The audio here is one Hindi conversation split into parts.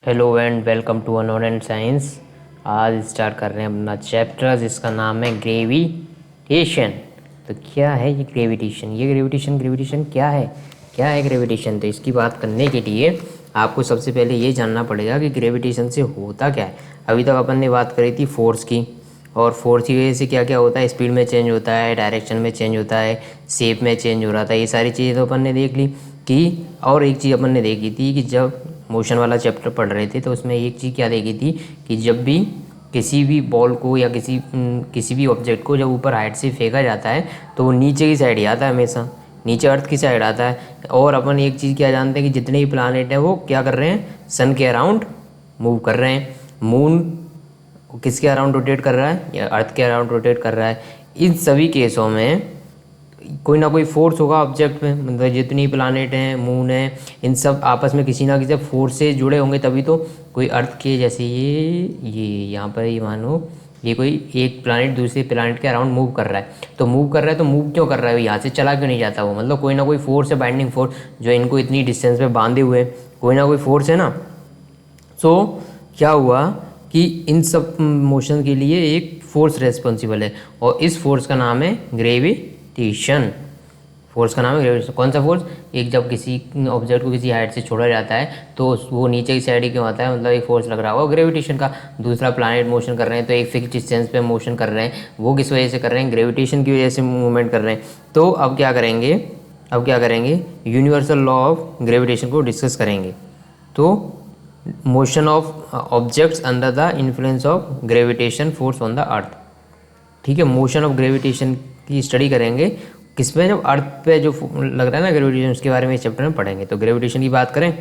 Hello and welcome to unknown and science. आज स्टार्ट कर रहे हैं अपना चैप्टर जिसका नाम है ग्रेविटेशन। तो क्या है ये ग्रेविटेशन? ग्रेविटेशन क्या है ग्रेविटेशन? तो इसकी बात करने के लिए आपको सबसे पहले ये जानना पड़ेगा कि ग्रेविटेशन से होता क्या है। अभी तक अपन ने बात करी थी फोर्स की, और फोर्स की वजह से क्या क्या होता है, स्पीड में चेंज होता है, डायरेक्शन में चेंज होता है, शेप में चेंज हो रहा था। ये सारी चीज़ें तो अपन ने देख ली कि, और एक चीज़ अपन ने देखी थी कि जब मोशन वाला चैप्टर पढ़ रहे थे तो उसमें एक चीज़ क्या देखी थी कि जब भी किसी भी बॉल को या किसी भी ऑब्जेक्ट को जब ऊपर हाइट से फेंका जाता है तो वो नीचे की साइड ही आता है, हमेशा नीचे अर्थ की साइड आता है। और अपन एक चीज़ क्या जानते हैं कि जितने भी प्लानेट हैं वो क्या कर रहे हैं, सन के अराउंड मूव कर रहे हैं। मून किसके अराउंड रोटेट कर रहा है, या अर्थ के अराउंड रोटेट कर रहा है। इन सभी केसों में कोई ना कोई फोर्स होगा ऑब्जेक्ट में, मतलब जितनी प्लानेट हैं, मून है, इन सब आपस में किसी ना किसी फोर्स से जुड़े होंगे, तभी तो कोई अर्थ के जैसे ये यहाँ पर ये मानो ये कोई एक प्लानेट दूसरे प्लानेट के अराउंड मूव कर रहा है। तो मूव कर रहा है तो मूव क्यों कर रहा है, यहाँ से चला क्यों नहीं जाता वो, मतलब कोई ना कोई फोर्स है, बाइंडिंग फोर्स जो इनको इतनी डिस्टेंस पे बांधे हुए, कोई ना कोई फोर्स है ना। सो क्या हुआ कि इन सब मोशन के लिए एक फोर्स रेस्पॉन्सिबल है, और इस फोर्स का नाम है ग्रेविटेशन। फोर्स का नाम है ग्रेविटेशन। कौन सा फोर्स? एक जब किसी ऑब्जेक्ट को किसी हाइट से छोड़ा जाता है तो वो नीचे की साइड ही क्यों आता है, मतलब एक फोर्स लग रहा होगा ग्रेविटेशन का। दूसरा प्लैनेट मोशन कर रहे हैं तो एक फिक्स डिस्टेंस पे मोशन कर रहे हैं, वो किस वजह से कर रहे हैं, ग्रेविटेशन की वजह से मूवमेंट कर रहे हैं। तो अब क्या करेंगे, यूनिवर्सल लॉ ऑफ ग्रेविटेशन को डिस्कस करेंगे। तो motion of objects under the influence of gravitation force on the earth. ठीक है, मोशन ऑफ ग्रेविटेशन की स्टडी करेंगे किस पे, जब अर्थ पे जो लग रहा है ना ग्रेविटेशन, उसके बारे में इस चैप्टर में पढ़ेंगे। तो ग्रेविटेशन की बात करें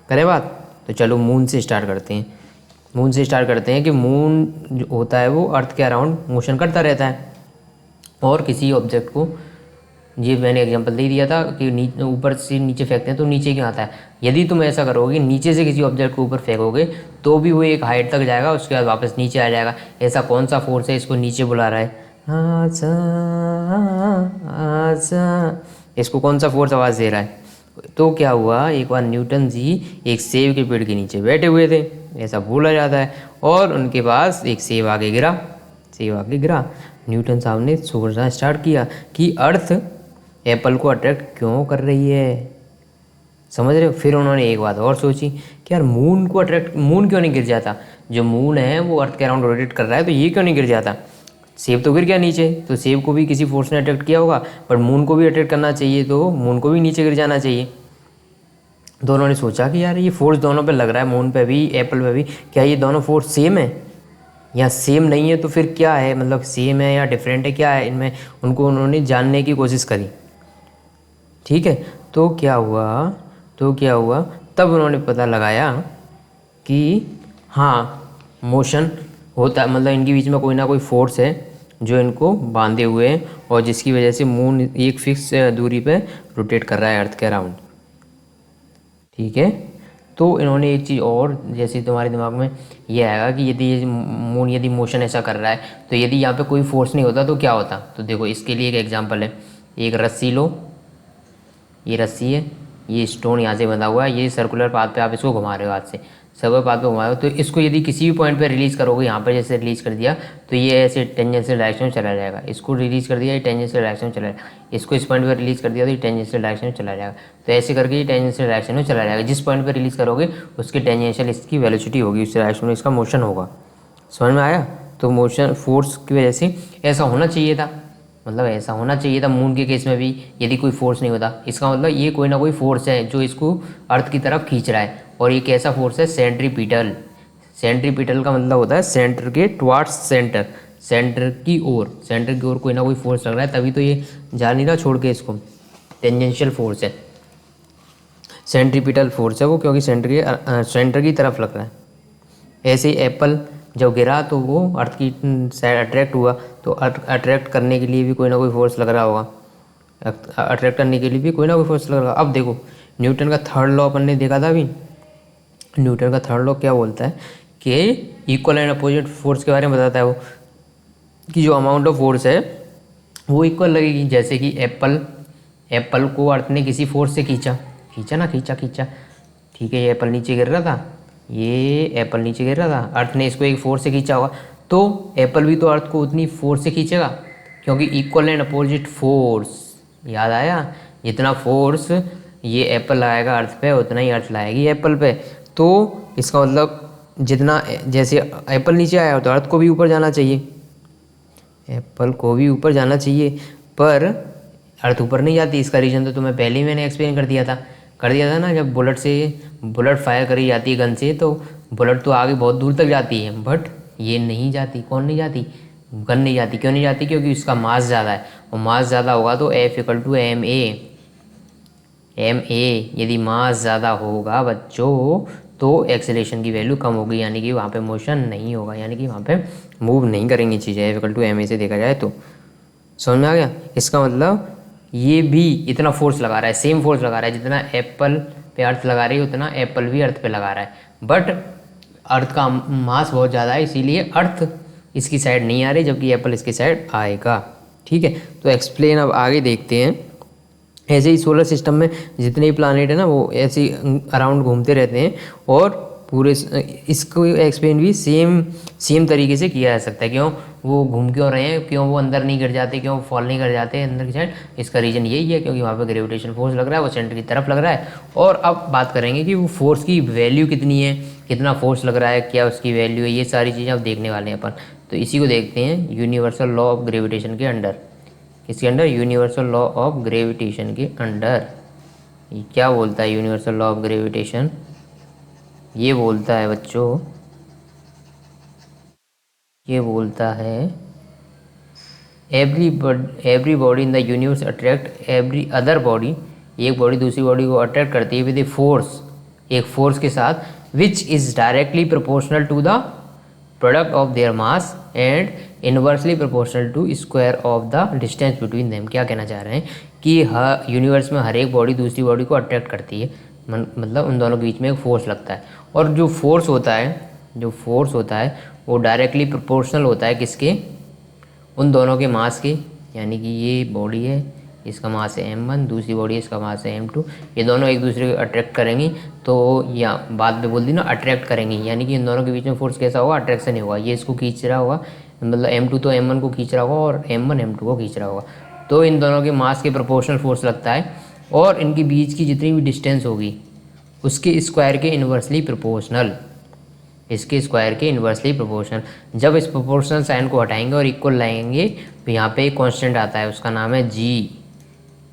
बात, तो चलो मून से स्टार्ट करते हैं। कि मून जो होता है वो अर्थ के अराउंड मोशन करता रहता है, और किसी ऑब्जेक्ट को, ये मैंने एग्जांपल दे दिया था कि ऊपर से नीचे फेंकते हैं तो नीचे क्यों आता है। यदि तुम ऐसा करोगे, नीचे से किसी ऑब्जेक्ट को ऊपर फेंकोगे तो भी वो एक हाइट तक जाएगा, उसके बाद वापस नीचे आ जाएगा। ऐसा कौन सा फोर्स है इसको नीचे बुला रहा है, आजा आजा, इसको कौन सा फोर्स आवाज़ दे रहा है। तो क्या हुआ, एक बार न्यूटन जी एक सेब के पेड़ के नीचे बैठे हुए थे, ऐसा बोला जाता है, और उनके पास एक सेब आगे गिरा। न्यूटन साहब ने सोचना स्टार्ट किया कि अर्थ एप्पल को अट्रैक्ट क्यों कर रही है, समझ रहे हो। फिर उन्होंने एक बात और सोची कि यार मून क्यों नहीं गिर जाता। जो मून है वो अर्थ के अराउंड रोटेट कर रहा है, तो ये क्यों नहीं गिर जाता। सेब तो गिर गया नीचे, तो सेब को भी किसी फोर्स ने अट्रैक्ट किया होगा, पर मून को भी अट्रैक्ट करना चाहिए, तो मून को भी नीचे गिर जाना चाहिए। दोनों ने सोचा कि यार ये फोर्स दोनों पे लग रहा है, मून पे भी एप्पल पे भी, क्या ये दोनों फोर्स सेम है, या सेम नहीं है तो फिर क्या है, मतलब सेम है या डिफरेंट है, क्या है इनमें, उनको उन्होंने जानने की कोशिश करी। ठीक है, तो क्या हुआ, तब उन्होंने पता लगाया कि हाँ मोशन होता है, मतलब इनके बीच में कोई ना कोई फोर्स है जो इनको बांधे हुए हैं, और जिसकी वजह से मून एक फिक्स दूरी पे रोटेट कर रहा है अर्थ के अराउंड। ठीक है, तो इन्होंने एक चीज़ और, जैसे तुम्हारे दिमाग में ये आएगा कि यदि मोशन ऐसा कर रहा है, तो यदि यहाँ पे कोई फोर्स नहीं होता तो क्या होता। तो देखो इसके लिए एक एग्जांपल है, एक रस्सी लो, ये रस्सी है, ये स्टोन यहाँ से बंधा हुआ है, ये सर्कुलर पाथ पे आप इसको घुमा रहे हो हाथ से, सर्कुलर पाथ पे घुमा रहे हो, तो इसको यदि किसी भी पॉइंट पे रिलीज़ करोगे, यहाँ पर जैसे रिलीज़ कर दिया तो ये ऐसे टेंजेंशियल डायरेक्शन में चला जाएगा। इसको रिलीज़ कर दिया, ये टेंजेंशियल डायरेक्शन में चला जाएगा। इसको इस पॉइंट पर रिलीज़ कर दिया तो ये टेंजेंशियल डायरेक्शन में चला जाएगा। तो ऐसे करके ये टेंजेंशियल डायरेक्शन में चला जाएगा। जिस पॉइंट पर रिलीज़ करोगे उसकी टेंजेंशियल इसकी वेलोसिटी होगी, उस डायरेक्शन में इसका मोशन होगा। समझ में आया। तो मोशन फोर्स की वजह से ऐसा होना चाहिए था, मतलब ऐसा होना चाहिए था मून के केस में भी, यदि कोई फोर्स नहीं होता। इसका मतलब ये कोई ना कोई फोर्स है जो इसको अर्थ की तरफ खींच रहा है, और ये कैसा फोर्स है, सेंट्रीपिटल। सेंट्रीपिटल का मतलब होता है सेंटर के टुवार्ड्स सेंटर की ओर कोई ना कोई फोर्स लग रहा है, तभी तो ये जा नहीं रहा छोड़ के इसको। टेंजेंशियल फोर्स है, सेंट्रीपिटल फोर्स है वो, क्योंकि सेंटर की तरफ लग रहा है। ऐसे ही एप्पल जब गिरा तो वो अर्थ की साइड अट्रैक्ट हुआ, तो अट्रैक्ट करने के लिए भी कोई ना कोई फोर्स लग रहा होगा, अट्रैक्ट करने के लिए भी कोई ना कोई फोर्स लग रहा होगा। अब देखो न्यूटन का थर्ड लॉ अपन ने देखा था अभी। न्यूटन का थर्ड लॉ क्या बोलता है कि इक्वल एंड अपोजिट फोर्स के बारे में बताता है वो, कि जो अमाउंट ऑफ फोर्स है वो इक्वल लगेगी। जैसे कि एप्पल को अर्थ ने किसी फोर्स से खींचा, ठीक है, ये एप्पल नीचे गिर रहा था, ये एप्पल नीचे गिर रहा था, अर्थ ने इसको एक फोर्स से खींचा होगा, तो एप्पल भी तो अर्थ को उतनी फोर्स से खींचेगा, क्योंकि इक्वल एंड अपोजिट फोर्स। याद आया? जितना फोर्स ये एप्पल लगाएगा अर्थ पे, उतना ही अर्थ लाएगी एप्पल पे। तो इसका मतलब जितना, जैसे एप्पल नीचे आया तो अर्थ को भी ऊपर जाना चाहिए, एप्पल को भी ऊपर जाना चाहिए, पर अर्थ ऊपर नहीं जाती। इसका रीज़न तो तुम्हें पहले ही मैंने एक्सप्लेन कर दिया था ना। जब बुलेट फायर करी जाती है गन से, तो बुलेट तो आगे बहुत दूर तक जाती है, बट ये नहीं जाती। कौन नहीं जाती? गन नहीं जाती। क्यों नहीं जाती? क्योंकि उसका मास ज़्यादा है, और मास ज़्यादा होगा तो F=ma। यदि मास ज़्यादा होगा बच्चों, तो एक्सेलेरेशन की वैल्यू कम होगी, यानी कि वहाँ पे मोशन नहीं होगा, यानी कि वहाँ पे मूव नहीं करेंगी चीज़ें। F=ma से देखा जाए तो समझ में आ गया? इसका मतलब ये भी इतना फोर्स लगा रहा है, सेम फोर्स लगा रहा है, जितना एप्पल पे अर्थ लगा रही है उतना एप्पल भी अर्थ पे लगा रहा है, बट अर्थ का मास बहुत ज़्यादा है, इसीलिए अर्थ इसकी साइड नहीं आ रही, जबकि एप्पल इसकी साइड आएगा। ठीक है, तो एक्सप्लेन अब आगे देखते हैं। ऐसे ही सोलर सिस्टम में जितने भी प्लानेट है ना, वो ऐसे ही अराउंड घूमते रहते हैं, और पूरे इसको एक्सप्लेन भी सेम तरीके से किया जा सकता है। क्यों वो घूम क्यों रहे हैं, क्यों वो अंदर नहीं गिर जाते, क्यों फॉल नहीं कर जाते अंदर की साइड? इसका रीज़न यही है, क्योंकि वहाँ पे ग्रेविटेशन फोर्स लग रहा है, वो सेंटर की तरफ लग रहा है। और अब बात करेंगे कि वो फोर्स की वैल्यू कितनी है, कितना फोर्स लग रहा है, क्या उसकी वैल्यू है, ये सारी चीज़ें अब देखने वाले हैं अपन। तो इसी को देखते हैं यूनिवर्सल लॉ ऑफ ग्रेविटेशन के अंडर। किसके under? Universal law of gravitation के अंडर। ये क्या बोलता है यूनिवर्सल लॉ ऑफ ग्रेविटेशन? ये बोलता है बच्चों, ये बोलता है every body in the universe attract every other body. एक बॉडी दूसरी बॉडी को अट्रैक्ट करती है विद ए फोर्स, एक फोर्स के साथ, which is directly proportional to the product of their mass and inversely proportional to square of the distance between them. क्या कहना चाह रहे हैं कि हर यूनिवर्स में हर एक बॉडी दूसरी बॉडी को अट्रैक्ट करती है, मतलब उन दोनों के बीच में एक फोर्स लगता है, और जो फोर्स होता है वो डायरेक्टली प्रोपोर्शनल होता है किसके? उन दोनों के मास के। यानी कि ये बॉडी है, इसका मास है m1, दूसरी बॉडी है, इसका मास है m2। ये दोनों एक दूसरे को अट्रैक्ट करेंगी, तो या बाद में बोल दी ना, अट्रैक्ट करेंगी, यानी कि इन दोनों के बीच में फोर्स कैसा होगा? अट्रैक्शन ही होगा। ये इसको खींच रहा होगा, मतलब m2 तो m1 को खींच रहा होगा, और m1 m2 को खींच रहा होगा, तो इन दोनों के मास के प्रोपोर्शनल फोर्स लगता है, और इनके बीच की जितनी भी डिस्टेंस होगी उसके स्क्वायर के इन्वर्सली प्रोपोर्शनल, इसके स्क्वायर के इन्वर्सली प्रोपोर्शनल। जब इस प्रोपोर्शनल साइन को हटाएंगे और इक्वल लाएंगे, तो यहाँ पे एक कांस्टेंट आता है, उसका नाम है जी।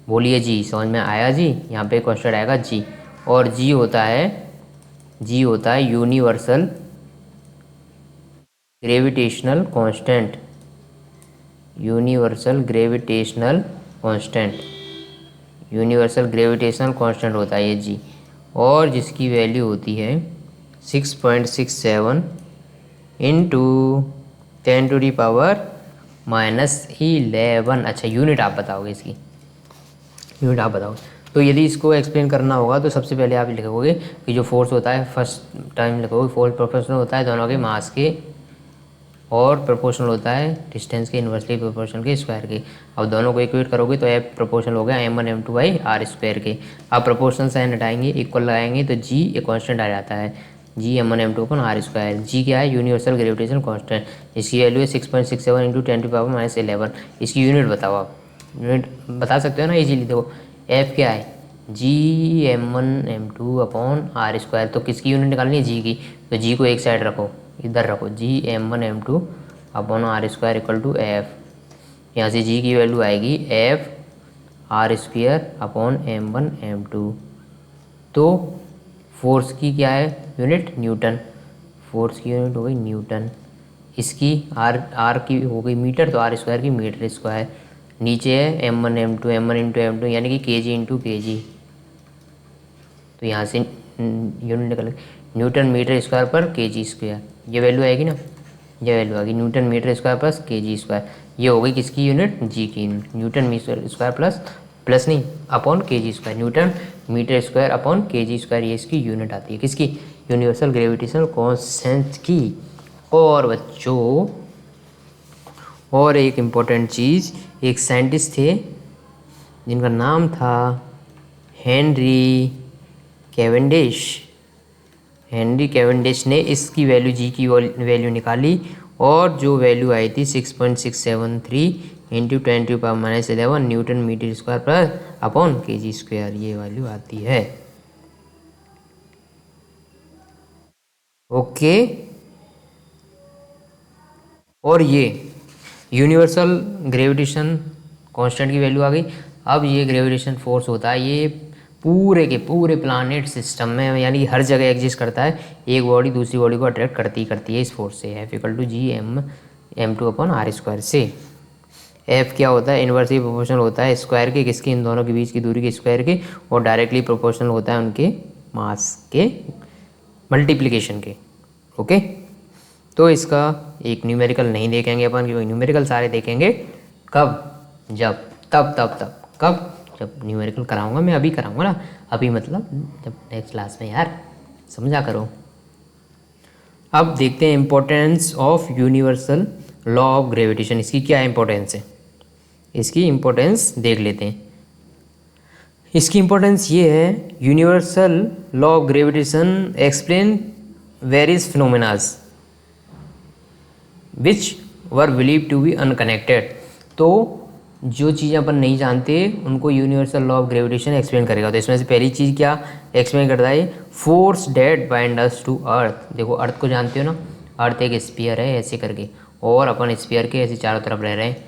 बोलिए जी, समझ में आया जी? यहाँ पे कांस्टेंट आएगा जी, और जी होता है universal gravitational constant. Universal gravitational constant होता है ये जी, और जिसकी वैल्यू होती है 6.67 इंटू 10⁻⁻11। अच्छा, यूनिट आप बताओगे इसकी, यूनिट आप बताओ। तो यदि इसको एक्सप्लेन करना होगा तो सबसे पहले आप लिखोगे कि जो फोर्स होता है, फर्स्ट टाइम लिखोगे फोर्स प्रोपोर्शनल होता है दोनों के मास के, और प्रोपोर्शनल होता है डिस्टेंस के इन्वर्सली प्रोपोर्शनल के स्क्वायर के। अब दोनों को इक्वेट करोगे तो एफ प्रोपोर्शनल हो गया m1 m2 by are square के। अब प्रोपोर्शनल साइन हटाएंगे, इक्वल लगाएंगे, तो जी एक कांस्टेंट आ जाता है, G m1 m2 upon are square. जी क्या है? Universal gravitation constant. इसकी वैल्यू है 6.67 इंटू 10⁻⁻11। इसकी यूनिट बताओ आप, यूनिट बता सकते हो ना इजीली? देखो एफ क्या है? G m1 m2 upon R square. तो किसकी यूनिट निकालनी है? जी की। तो जी को एक साइड रखो, इधर रखो, G m1 m2 upon R square equal to F. यहाँ से जी की वैल्यू आएगी F R square upon m1 m2। तो फोर्स की क्या है यूनिट? न्यूटन। फोर्स की यूनिट हो गई न्यूटन। इसकी आर की हो गई मीटर, तो आर स्क्वायर की मीटर स्क्वायर। नीचे है m1 m2 m1 into m2 यानी कि kg इंटू kg। तो यहाँ से यूनिट निकल न्यूटन मीटर स्क्वायर पर kg स्क्वायर, ये वैल्यू आएगी ना, ये वैल्यू आएगी newton metre square plus kg square. ये हो गई किसकी यूनिट? जी की unit. Newton metre square plus नहीं upon kg square, newton metre square upon kg square, ये इसकी यूनिट आती है। किसकी? यूनिवर्सल ग्रेविटेशनल कांस्टेंट की। और बच्चों और एक इम्पोर्टेंट चीज़, एक साइंटिस्ट थे जिनका नाम था हेनरी कैवेंडिश। हेनरी कैवेंडिश ने इसकी वैल्यू जी की वैल्यू निकाली और जो वैल्यू आई थी 6.673 इंटू 10⁻⁻11 न्यूटन मीटर स्क्वायर पर अपॉन kg स्क्वायर, ये वैल्यू आती है। ओके, और ये यूनिवर्सल ग्रेविटेशन कांस्टेंट की वैल्यू आ गई। अब ये ग्रेविटेशन फोर्स होता है, ये पूरे के पूरे प्लानेट सिस्टम में यानी कि हर जगह एग्जिस्ट करता है। एक बॉडी दूसरी बॉडी को अट्रैक्ट करती है इस फोर्स से। F = G m2/r² से। F क्या होता है? इन्वर्सली प्रोपोर्शनल होता है स्क्वायर के, किसके? इन दोनों के बीच की दूरी के स्क्वायर के, और डायरेक्टली प्रोपोर्शनल होता है उनके मास के मल्टीप्लिकेशन के। ओके, तो इसका एक न्यूमेरिकल नहीं देखेंगे अपन, क्योंकि न्यूमेरिकल सारे देखेंगे कब? जब कब? जब न्यूमेरिकल कराऊंगा मैं, अभी कराऊंगा ना, अभी मतलब जब नेक्स्ट क्लास में, यार समझा करो। अब देखते हैं importance of universal law of gravitation. इसकी क्या इम्पोर्टेंस है, इसकी इम्पोर्टेंस देख लेते हैं। इसकी इम्पोर्टेंस ये है, universal law of gravitation explain various phenomenas which were believe to be unconnected. तो जो चीज़ें अपन नहीं जानते उनको universal law of gravitation explain करेगा। तो इसमें से पहली चीज़ क्या एक्सप्लेन करता है? Force that bind us to earth. देखो अर्थ को जानते हो ना, अर्थ एक स्फीयर है ऐसे करके, और अपन स्फीयर के ऐसे चारों तरफ रह रहे हैं।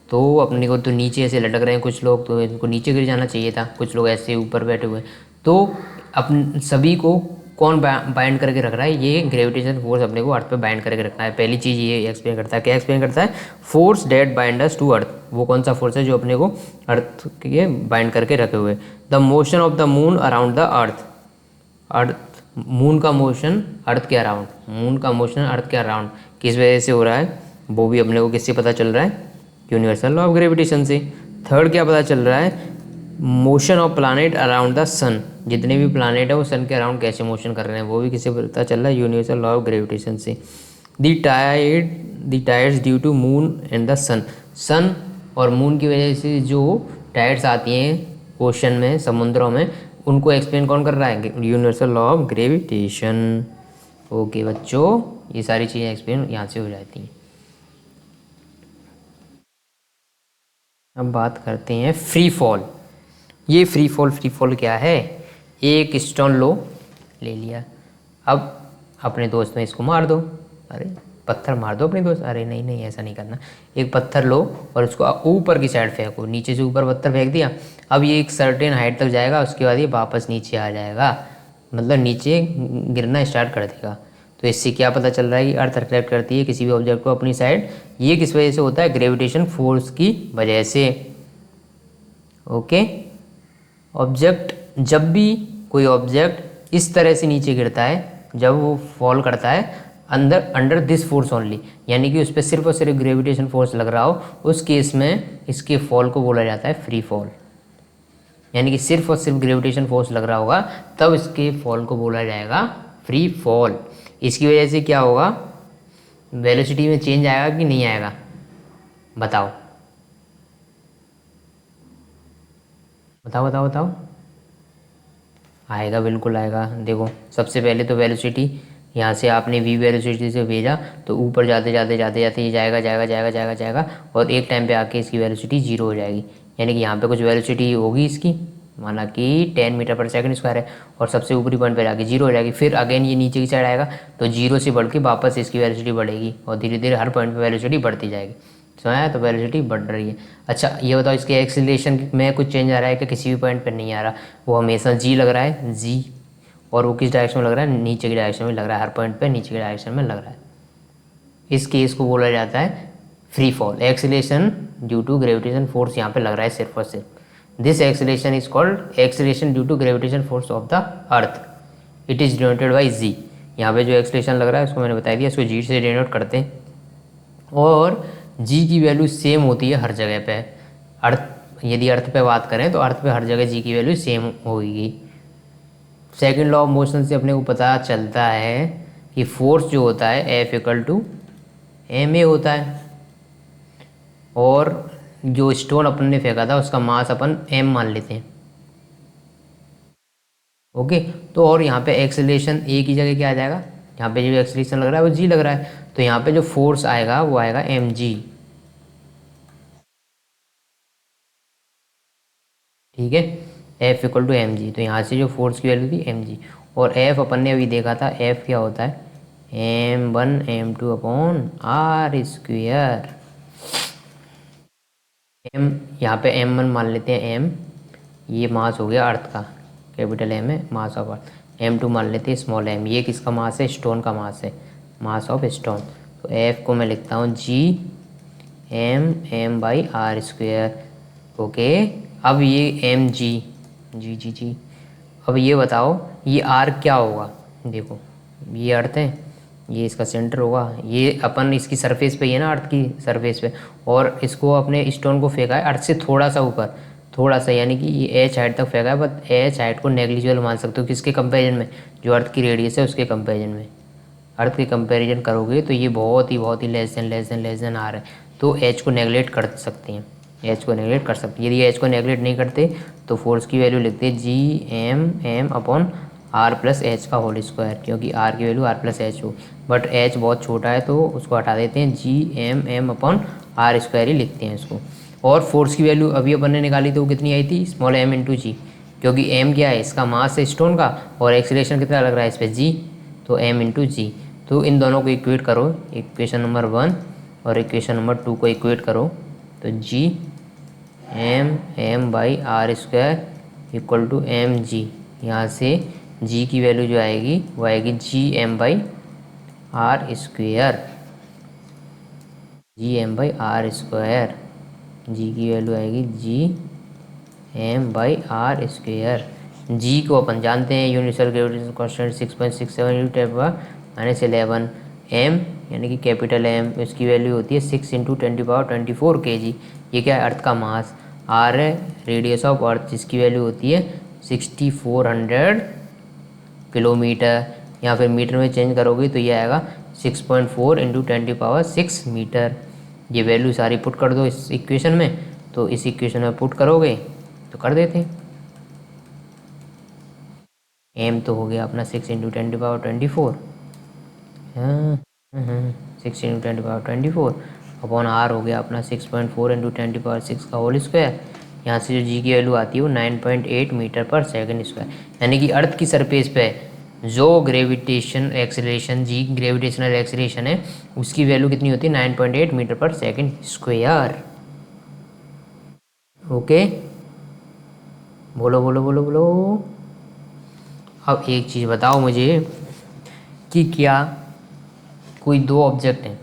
तो अपने को तो नीचे ऐसे लटक रहे हैं कुछ लोग, तो इनको नीचे गिर जाना चाहिए था, कुछ लोग ऐसे ऊपर बैठे हुए। तो अपन सभी को कौन बाइंड करके रख रहा है? ये ग्रेविटेशन फोर्स अपने को अर्थ पे बाइंड करके रखना है। पहली चीज़ ये एक्सप्लेन करता है। क्या एक्सप्लेन करता है? Force that bind us to earth. वो कौन सा फोर्स है जो अपने को अर्थ के बाइंड करके रखे हुए? The motion of the moon around the earth. Moon का मोशन अर्थ के अराउंड, मून का मोशन अर्थ के अराउंड किस वजह से हो रहा है? वो भी अपने को किससे पता चल रहा है? यूनिवर्सल लॉ ऑफ ग्रेविटेशन से। थर्ड क्या पता चल रहा है? Motion of planet around the sun. जितने भी प्लानेट है वो सन के अराउंड कैसे मोशन कर रहे हैं, वो भी किससे पता चल रहा है? यूनिवर्सल लॉ ऑफ ग्रेविटेशन से। The tides due to moon and the sun. Sun और मून की वजह से जो टाइड्स आती हैं ओशन में, समुद्रों में, उनको एक्सप्लेन कौन कर रहा है? Universal law of gravitation. Okay बच्चों, ये सारी चीज़ें एक्सप्लेन यहाँ से हो जाती हैं। अब बात करते हैं फ्री फॉल। ये फ्री फॉल क्या है? एक स्टोन ले लिया, अब अपने दोस्त में इसको मार दो। अरे पत्थर मार दो अपने दोस्त, अरे नहीं ऐसा नहीं करना। एक पत्थर लो और उसको ऊपर की साइड फेंको, नीचे से ऊपर पत्थर फेंक दिया। अब ये एक सर्टेन हाइट तक जाएगा, उसके बाद ये वापस नीचे आ जाएगा, मतलब नीचे गिरना स्टार्ट कर देगा। तो इससे क्या पता चल रहा है कि अर्थ रिफ्लेक्ट करती है किसी भी ऑब्जेक्ट को अपनी साइड। ये किस वजह से होता है? ग्रेविटेशन फोर्स की वजह से। ओके, ऑब्जेक्ट, जब भी कोई ऑब्जेक्ट इस तरह से नीचे गिरता है, जब वो फॉल करता है अंडर दिस फोर्स ओनली, यानी कि उस पर सिर्फ और सिर्फ ग्रेविटेशन फोर्स लग रहा हो, उस केस में इसके फॉल को बोला जाता है फ्री फॉल। यानी कि सिर्फ और सिर्फ ग्रेविटेशन फोर्स लग रहा होगा तब इसके फॉल को बोला जाएगा फ्री फॉल। इसकी वजह से क्या होगा? वेलोसिटी में चेंज आएगा कि नहीं आएगा? बताओ बताओ बताओ बताओ। आएगा, बिल्कुल आएगा। देखो सबसे पहले तो वेलोसिटी यहाँ से आपने v वेलोसिटी से भेजा, तो ऊपर जाते जाते जाते जाते ये जाएगा, और एक टाइम पे आके इसकी वेलोसिटी 0 हो जाएगी। यानी कि यहाँ पे कुछ वेलोसिटी होगी इसकी, माना कि 10 मीटर पर सेकंड स्क्वायर है, और सबसे ऊपरी पॉइंट पर जाके 0 हो जाएगी। फिर अगेन ये नीचे की साइड आएगा तो 0 से बढ़ के वापस इसकी वेलोसिटी बढ़ेगी, और धीरे धीरे हर पॉइंट पर वेलोसिटी बढ़ती जाएगी। सुना? तो वेलोसिटी बढ़ रही है। अच्छा ये बताओ, इसके एक्सीलरेशन में कुछ चेंज आ रहा है कि किसी भी पॉइंट पर नहीं आ रहा? वो हमेशा जी लग रहा है, जी, और वो किस डायरेक्शन में लग रहा है? नीचे की डायरेक्शन में लग रहा है, हर पॉइंट पे नीचे की डायरेक्शन में लग रहा है। इस केस को बोला जाता है free fall. Acceleration due to gravitation force यहाँ पे लग रहा है सिर्फ और सिर्फ। This acceleration is called acceleration due to gravitation force of the earth. It is denoted by G. यहाँ पे जो एक्सीलरेशन लग रहा है उसको मैंने बता दिया, इसको जी से डिनोट करते हैं। और जी की वैल्यू सेम होती है हर जगह पे। अर्थ, यदि अर्थ पे बात करें तो अर्थ पे हर जगह जी की वैल्यू सेम होगी। सेकेंड लॉ ऑफ मोशन से अपने को पता चलता है कि फोर्स जो होता है F = ma होता है, और जो स्टोन अपन ने फेंका था उसका मास अपन m मान लेते हैं। ओके। तो और यहाँ पे एक्सेलरेशन ए की जगह क्या आ जाएगा, यहाँ पे जो एक्सेलरेशन लग रहा है वो जी लग रहा है, तो यहाँ पे जो फोर्स आएगा वो आएगा एम जी। ठीक है, F equal to M G. तो यहाँ से जो फोर्स की वैल्यू थी एम जी, और एफ अपन ने अभी देखा था, एफ क्या होता है, m1 m2 are square. M, यहाँ पे m1 मान लेते हैं, एम ये मास हो गया अर्थ का, कैपिटल एम है मास ऑफ अर्थ। m2 मान लेते हैं स्मॉल एम, ये किसका मास है, स्टोन का मास है, मास ऑफ स्टोन। तो एफ को मैं लिखता हूँ जी m/r²। ओके। अब ये एम जी जी जी जी, अब ये बताओ ये आर क्या होगा। देखो ये अर्थ है, ये इसका सेंटर होगा, ये अपन इसकी सरफेस पे ही है ना, अर्थ की सरफेस पे, और इसको अपने स्टोन को फेंका है अर्थ से थोड़ा सा ऊपर, थोड़ा सा, यानी कि ये एच हाइट तक फेंका है, बट एच हाइट को नेग्लिजिबल मान सकते हो किसके कंपेरिजन में, जो अर्थ की रेडियस है उसके कंपेरिजन में। अर्थ के कंपैरिजन करोगे तो ये बहुत ही लेस देन आर है, तो एच को नेगलेक्ट कर सकते हैं, एच को नेगलेक्ट कर सकते हैं। यदि एच को नेगलेक्ट नहीं करते तो फोर्स की वैल्यू लिखते हैं G M upon R plus H का होल स्क्वायर, क्योंकि आर की वैल्यू आर प्लस एच हो, बट एच बहुत छोटा है तो उसको हटा देते हैं, G M upon R square ही लिखते हैं इसको। और फोर्स की वैल्यू अभी अपन ने निकाली तो कितनी आई थी, स्मॉल एम इंटू जी, क्योंकि एम क्या है, इसका मास है स्टोन का, और एक्सीलरेशन कितना लग रहा है इस पर जी, तो एम इंटू जी। तो इन दोनों को इक्वेट करो, इक्वेशन नंबर 1 और इक्वेशन नंबर 2 को इक्वेट करो, तो G m/r² equal to M G. यहाँ से जी की वैल्यू जो आएगी वो आएगी जी m/r², g m/r², जी की वैल्यू आएगी जी m/r²। जी को अपन जानते हैं, यूनिवर्सल ग्रेविटेशन कांस्टेंट 6.67 × 10⁻11 m, यानी कि कैपिटल एम, इसकी वैल्यू होती है 6 × 10⁻24 kg। ये क्या है, अर्थ का मास। आर है रेडियस ऑफ अर्थ, जिसकी वैल्यू होती है 6400 किलोमीटर, या फिर मीटर में चेंज करोगे तो ये आएगा 6.4 × 10⁻6 मीटर। ये वैल्यू सारी पुट कर दो इस इक्वेशन में, तो इस इक्वेशन में पुट करोगे तो कर देते हैं। एम तो हो गया अपना 6 × 10⁻24, हाँ 6 × 10⁻24 अपॉन आर हो गया अपना 6.4 × 10⁻6 का होल स्क्वायर। यहाँ से जो जी की वैल्यू आती है वो 9.8 मीटर पर सेकंड स्क्वायर, यानी कि अर्थ की सरफेस पे जो ग्रेविटेशन एक्सेलरेशन, जी ग्रेविटेशनल एक्सेलरेशन है, उसकी वैल्यू कितनी होती है, 9.8 मीटर पर सेकंड स्क्वायर। ओके, बोलो बोलो बोलो बोलो। अब एक चीज़ बताओ मुझे कि क्या कोई दो ऑब्जेक्ट हैं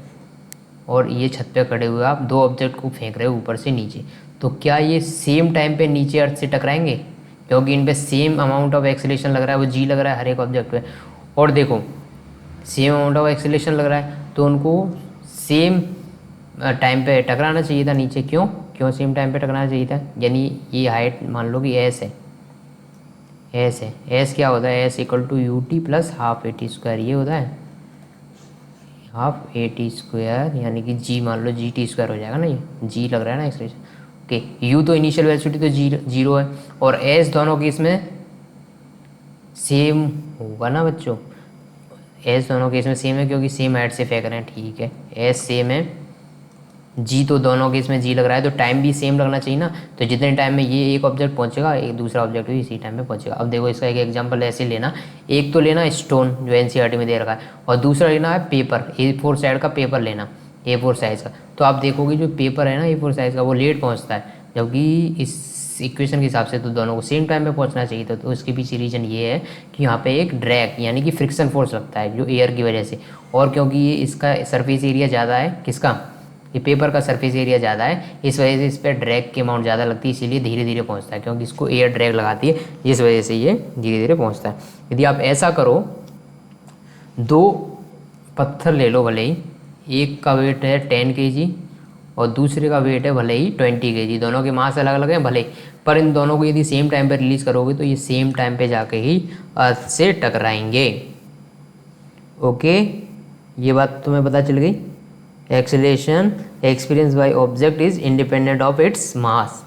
और ये छत पे खड़े हुए आप दो ऑब्जेक्ट को फेंक रहे हो ऊपर से नीचे, तो क्या ये सेम टाइम पे नीचे अर्थ से टकराएंगे, क्योंकि इन पे सेम अमाउंट ऑफ एक्सेलरेशन लग रहा है, वो जी लग रहा है हर एक ऑब्जेक्ट पे, और देखो सेम अमाउंट ऑफ एक्सेलरेशन लग रहा है तो उनको सेम टाइम पे टकराना चाहिए था नीचे। क्यों क्यों सेम टाइम पे टकराना चाहिए था, यानी ये हाइट मान लो कि एस है, एस है, एस क्या होता है, S equal to U T plus half A T square, ये होता है हाफ ए टी स्क्वायर, यानी कि जी मान लो जी टी स्क्वायर हो जाएगा ना, ये जी लग रहा है ना एक्सप्रेशन। ओके, यू तो इनिशियल वेलोसिटी तो जीरो है, और एस दोनों केस में सेम होगा ना बच्चों, एस दोनों केस में सेम है क्योंकि सेम हाइट से फेंक रहे हैं, ठीक है, एस सेम है, जी तो दोनों केस में जी लग रहा है, तो टाइम भी सेम लगना चाहिए ना, तो जितने टाइम में ये एक ऑब्जेक्ट पहुंचेगा एक दूसरा ऑब्जेक्ट भी इसी टाइम में पहुंचेगा। अब देखो इसका एक एग्जांपल ऐसे लेना, एक तो लेना स्टोन जो एनसीईआरटी में दे रखा है, और दूसरा लेना है पेपर, A4 साइड का पेपर लेना, A4 साइज़ का। तो आप देखोगे जो पेपर है ना A4 साइज़ का वो लेट पहुँचता है, जबकि इस इक्वेशन के हिसाब से तो दोनों को सेम टाइम पे पहुंचना चाहिए था। तो उसके पीछे रीज़न ये है कि यहाँ पे एक ड्रैग यानी कि फ्रिक्शन फोर्स लगता है जो एयर की वजह से, और क्योंकि ये इसका सरफेस एरिया ज़्यादा है, किसका, ये पेपर का सरफेस एरिया ज़्यादा है, इस वजह से इस पर ड्रैग की अमाउंट ज़्यादा लगती है, इसीलिए धीरे धीरे पहुंचता है, क्योंकि इसको एयर ड्रैग लगाती है, जिस वजह से ये धीरे धीरे पहुंचता है। यदि आप ऐसा करो, दो पत्थर ले लो भले ही, एक का वेट है 10 kg और दूसरे का वेट है भले ही 20 kg, दोनों के मास अलग अलग हैं भले ही, पर इन दोनों को यदि सेम टाइम पे रिलीज़ करोगे तो ये सेम टाइम पे जाके ही अर्थ से टकराएंगे। ओके, ये बात तुम्हें पता चल गई। Acceleration experience by object is independent of its mass,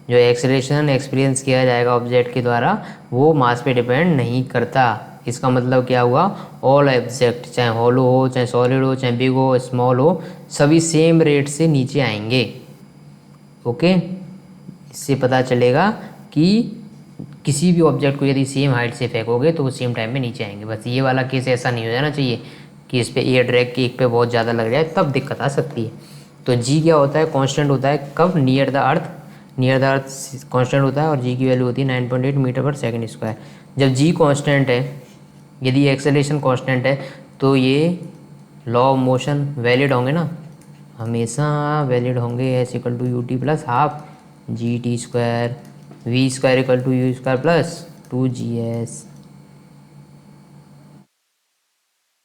जो एक्सेलरेशन एक्सपीरियंस किया जाएगा ऑब्जेक्ट के द्वारा वो मास पे डिपेंड नहीं करता। इसका मतलब क्या हुआ, ऑल ऑब्जेक्ट चाहे हॉलो हो, चाहे सॉलिड हो, चाहे बिग हो, स्मॉल हो, सभी सेम रेट से नीचे आएंगे। ओके, इससे पता चलेगा कि किसी भी ऑब्जेक्ट को यदि सेम हाइट से फेंकोगे तो वो सेम टाइम में नीचे आएंगे। बस ये वाला केस ऐसा नहीं हो जाना चाहिए कि इस पे एयर ड्रैग की एक पे बहुत ज़्यादा लग जाए, तब दिक्कत आ सकती है। तो जी क्या होता है, कांस्टेंट होता है कब, near the earth, near the earth constant होता है और जी की वैल्यू होती है 9.8 मीटर पर सेकंड स्क्वायर। जब जी कांस्टेंट है, यदि एक्सेलरेशन कांस्टेंट है, तो ये लॉ ऑफ मोशन वैलिड होंगे ना, हमेशा वैलिड होंगे। S equal to U T plus half G T square, V square equal to U square plus 2 GS।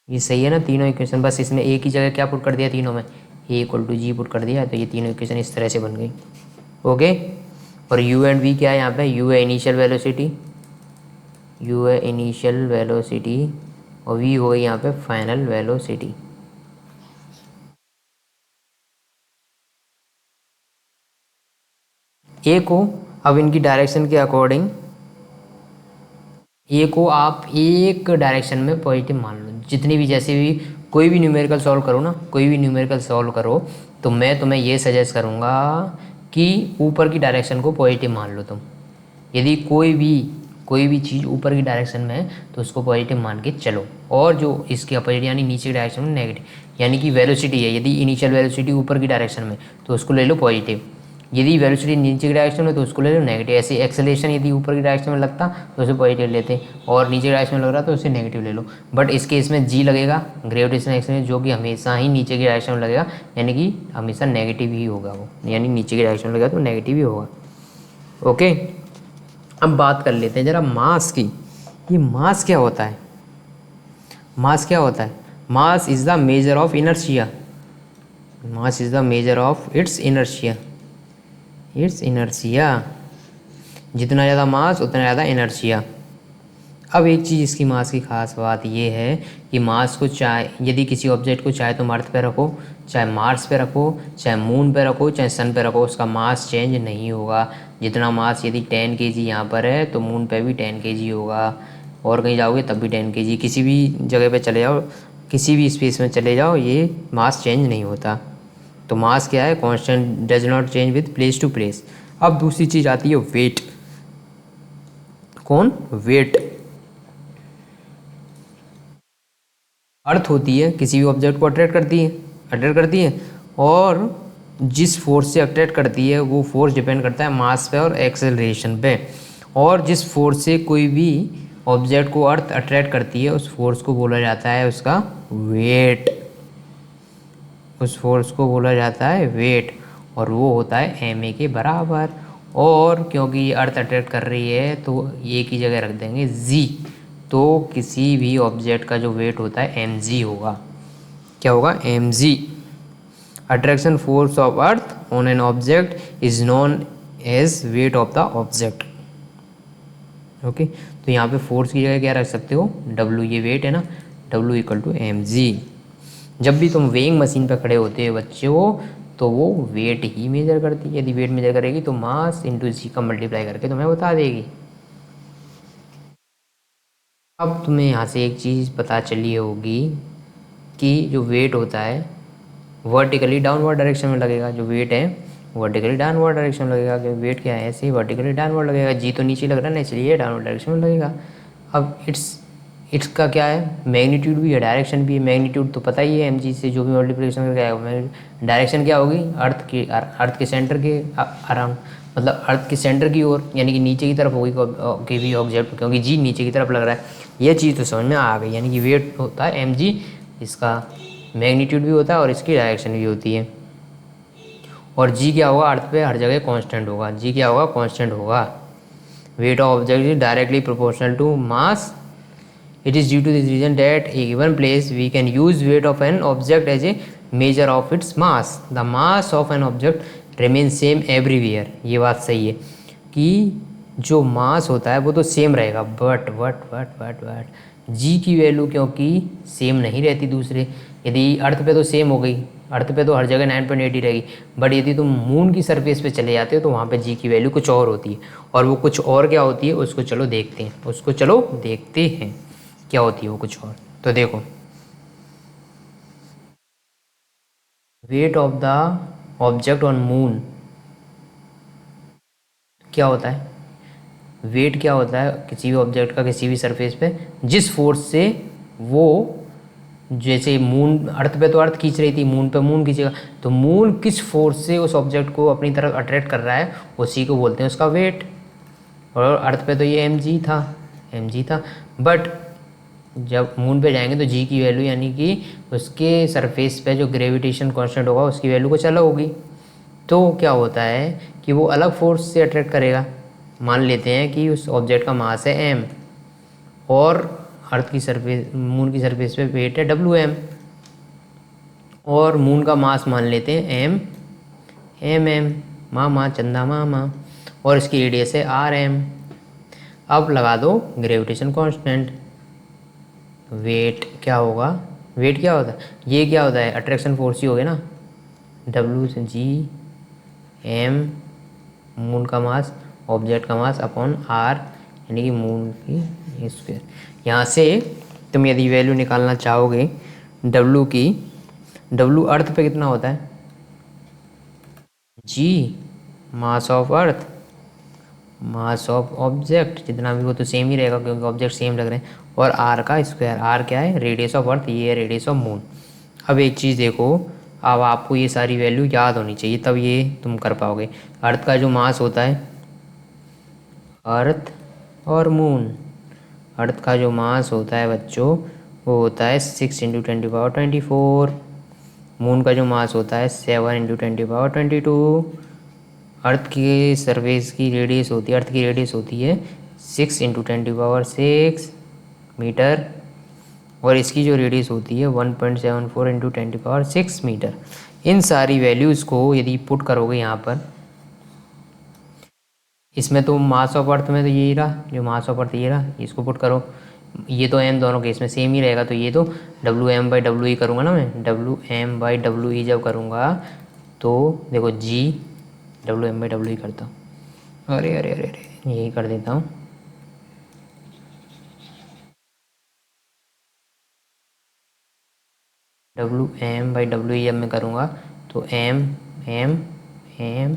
ये सही है ना तीनों इक्वेशन। बस इसमें एक ही जगह क्या पुट कर दिया, तीनों में ए इक्वल टू जी पुट कर दिया, तो ये तीनों इक्वेशन इस तरह से बन गई। ओके, और यू एंड वी क्या है यहाँ पे, यू है इनिशियल वेलोसिटी, यू है इनिशियल वेलोसिटी, और वी हो गई यहाँ पे फाइनल वेलोसिटी। ए को अब इनकी डायरेक्शन के अकॉर्डिंग, ए को आप एक डायरेक्शन में पॉजिटिव मान लो। जितनी भी, जैसे भी कोई भी न्यूमेरिकल सॉल्व करो ना, कोई भी न्यूमेरिकल सॉल्व करो, तो मैं तुम्हें ये सजेस्ट करूँगा कि ऊपर की डायरेक्शन को पॉजिटिव मान लो तुम। यदि कोई भी चीज़ ऊपर की डायरेक्शन में है तो उसको पॉजिटिव मान के चलो, और जो इसके अपोजिट यानी नीचे की डायरेक्शन में नेगेटिव, यानी कि वेलोसिटी है, यदि इनिशियल वेलोसिटी ऊपर की डायरेक्शन में तो उसको ले लो पॉजिटिव, यदि वेलोसिटी नीचे की डायरेक्शन में तो उसको ले लो नेगेटिव। ऐसे एक्सेलरेशन यदि ऊपर की डायरेक्शन में लगता तो उसे पॉजिटिव लेते, और नीचे की डायरेक्शन में लग रहा तो उसे नेगेटिव ले लो। बट इस केस में जी लगेगा, ग्रेविटेशनल एक्सेलरेशन, जो कि हमेशा ही नीचे की डायरेक्शन में लगेगा, यानी कि हमेशा नेगेटिव ही होगा वो, यानी नीचे की डायरेक्शन में लगेगा तो नेगेटिव ही होगा। ओके, अब बात कर लेते हैं ज़रा मास की। ये मास क्या होता है, मास क्या होता है, mass is the measure of inertia, mass is the measure of its inertia, it's inertia. जितना ज़्यादा मास उतना ज़्यादा इनर्शिया। अब एक चीज़ इसकी मास की खास बात ये है कि मास को चाहे, यदि किसी ऑब्जेक्ट को चाहे तुम अर्थ पे रखो, चाहे मार्स पे रखो, चाहे मून पे रखो, चाहे सन पे रखो, उसका मास चेंज नहीं होगा। जितना मास यदि 10 kg यहाँ पर है तो मून पे भी 10 kg होगा, और कहीं जाओगे तब भी 10 kg, किसी भी जगह पे चले जाओ, किसी भी स्पेस में चले जाओ, ये मास चेंज नहीं होता। तो मास क्या है, constant, does not change with place to place. अब दूसरी चीज़ आती है वेट। कौन, वेट। अर्थ होती है, किसी भी ऑब्जेक्ट को अट्रैक्ट करती है, और जिस फोर्स से अट्रैक्ट करती है वो फोर्स डिपेंड करता है मास पे और एक्सेलरेशन पे। और जिस फोर्स से कोई भी ऑब्जेक्ट को अर्थ अट्रैक्ट करती है उस फोर्स को बोला जाता है उसका वेट, उस फोर्स को बोला जाता है वेट, और वो होता है ma के बराबर। और क्योंकि ये अर्थ अट्रैक्ट कर रही है तो ये की जगह रख देंगे g, तो किसी भी ऑब्जेक्ट का जो वेट होता है mg होगा। क्या होगा, mg। Attraction force of earth on an object is known as weight of the object. Okay, तो यहाँ पे फोर्स की जगह क्या रख सकते हो, w, ये वेट है ना, w इक्वल टू mg। जब भी तुम वेइंग मशीन पर खड़े होते हो बच्चे हो, तो वो वेट ही मेजर करती है। यदि वेट मेजर करेगी तो मास इंटू जी का मल्टीप्लाई करके तुम्हें बता देगी। अब तुम्हें यहाँ से एक चीज़ पता चली होगी कि जो वेट होता है वर्टिकली डाउनवर्ड डायरेक्शन में लगेगा, जो वेट है वर्टिकली डाउनवर्ड डायरेक्शन में लगेगा। कि वेट क्या है, ऐसे ही वर्टिकली डाउनवर्ड लगेगा, जी तो नीचे लग रहा है ना, इसलिए डाउनवर्ड डायरेक्शन में लगेगा। अब इट्स का क्या है, मैग्नीट्यूड भी है, डायरेक्शन भी है। मैग्नीट्यूड तो पता ही है एम जी से जो भी मल्टीप्लिकेशन करके आएगा। डायरेक्शन क्या होगी, अर्थ के सेंटर के अराउंड, मतलब अर्थ के सेंटर की ओर, यानी कि नीचे की तरफ होगी कोई भी ऑब्जेक्ट, क्योंकि जी नीचे की तरफ लग रहा है। ये चीज़ तो समझ में आ गई, यानी कि वेट होता है एम जी, इसका मैग्नीट्यूड भी होता है और इसकी डायरेक्शन भी होती है। और जी क्या होगा, अर्थ पे हर जगह कांस्टेंट होगा, जी क्या होगा, कांस्टेंट होगा। Weight of object is directly proportional to mass. It is due to this reason that a given place we can use weight of an object as a measure of its mass. The mass of an object remains same everywhere. ये बात सही है कि जो मास होता है वो तो सेम रहेगा, बट जी की वैल्यू क्योंकि सेम नहीं रहती दूसरे, यदि अर्थ पे तो सेम हो गई, अर्थ पे तो हर जगह 9.80 रहेगी, बट यदि तुम मून की सरफेस पे चले जाते हो तो वहाँ पे जी की वैल्यू कुछ और होती है। और वो कुछ और क्या होती है उसको चलो देखते हैं, क्या होती है वो कुछ और। तो देखो, wait of the object on moon क्या होता है, वेट क्या होता है किसी भी ऑब्जेक्ट का किसी भी सरफेस पे, जिस फोर्स से वो, जैसे मून अर्थ पे तो अर्थ खींच रही थी, मून पे मून खींचेगा, तो मून किस फोर्स से उस ऑब्जेक्ट को अपनी तरफ अट्रैक्ट कर रहा है उसी को बोलते हैं उसका वेट। और अर्थ पे तो ये एम जी था, बट जब मून पे जाएंगे तो जी की वैल्यू यानी कि उसके सरफेस पे जो ग्रेविटेशन कांस्टेंट होगा उसकी वैल्यू कुछ अलग होगी। तो क्या होता है कि वो अलग फोर्स से अट्रैक्ट करेगा। मान लेते हैं कि उस ऑब्जेक्ट का मास है एम और अर्थ की सरफेस मून की सरफेस पे वेट है डब्ल्यू एम, और मून का मास मान लेते हैं एम मामा चंदा मामा, और इसकी रेडियस है आर एम। अब लगा दो ग्रेविटेशन कांस्टेंट, वेट क्या होगा, वेट क्या होता है, ये क्या होता है अट्रैक्शन फोर्स ही हो गया ना, डब्ल्यू से जी एम मून का मास ऑब्जेक्ट का मास अपॉन आर यानी कि मून की स्क्वायर। यहाँ से तुम यदि वैल्यू निकालना चाहोगे डब्ल्यू की, डब्ल्यू अर्थ पे कितना होता है, G mass of earth mass of object जितना भी, वो तो सेम ही रहेगा क्योंकि ऑब्जेक्ट सेम लग रहे हैं, और आर का स्क्वायर, आर क्या है रेडियस ऑफ अर्थ, ये है रेडियस ऑफ मून। अब एक चीज़ देखो, अब आपको ये सारी वैल्यू याद होनी चाहिए तब ये तुम कर पाओगे। अर्थ का जो मास होता है, अर्थ और मून, अर्थ का जो मास होता है बच्चों वो होता है 6 × 10⁻²4, मून का जो मास होता है 7 × 10⁻²2, अर्थ की सरफेस की रेडियस होती है, अर्थ की रेडियस होती है 6 × 10⁻6 मीटर, और इसकी जो रेडियस होती है 1.74 × 10⁻6 मीटर। इन सारी वैल्यूज़ को यदि पुट करोगे यहाँ पर, इसमें तो मास ऑफ अर्थ में तो यही रहा, जो मास ऑफ अर्थ ये रहा, इसको पुट करो, ये तो एम दोनों केस में सेम ही रहेगा, तो ये तो WM/WE करूँगा ना मैं, WM/WE जब करूँगा तो देखो जी WM/WE करता हूँ, अरे अरे अरे अरे यही कर देता हूँ, WM/WE जब मैं करूँगा तो M M M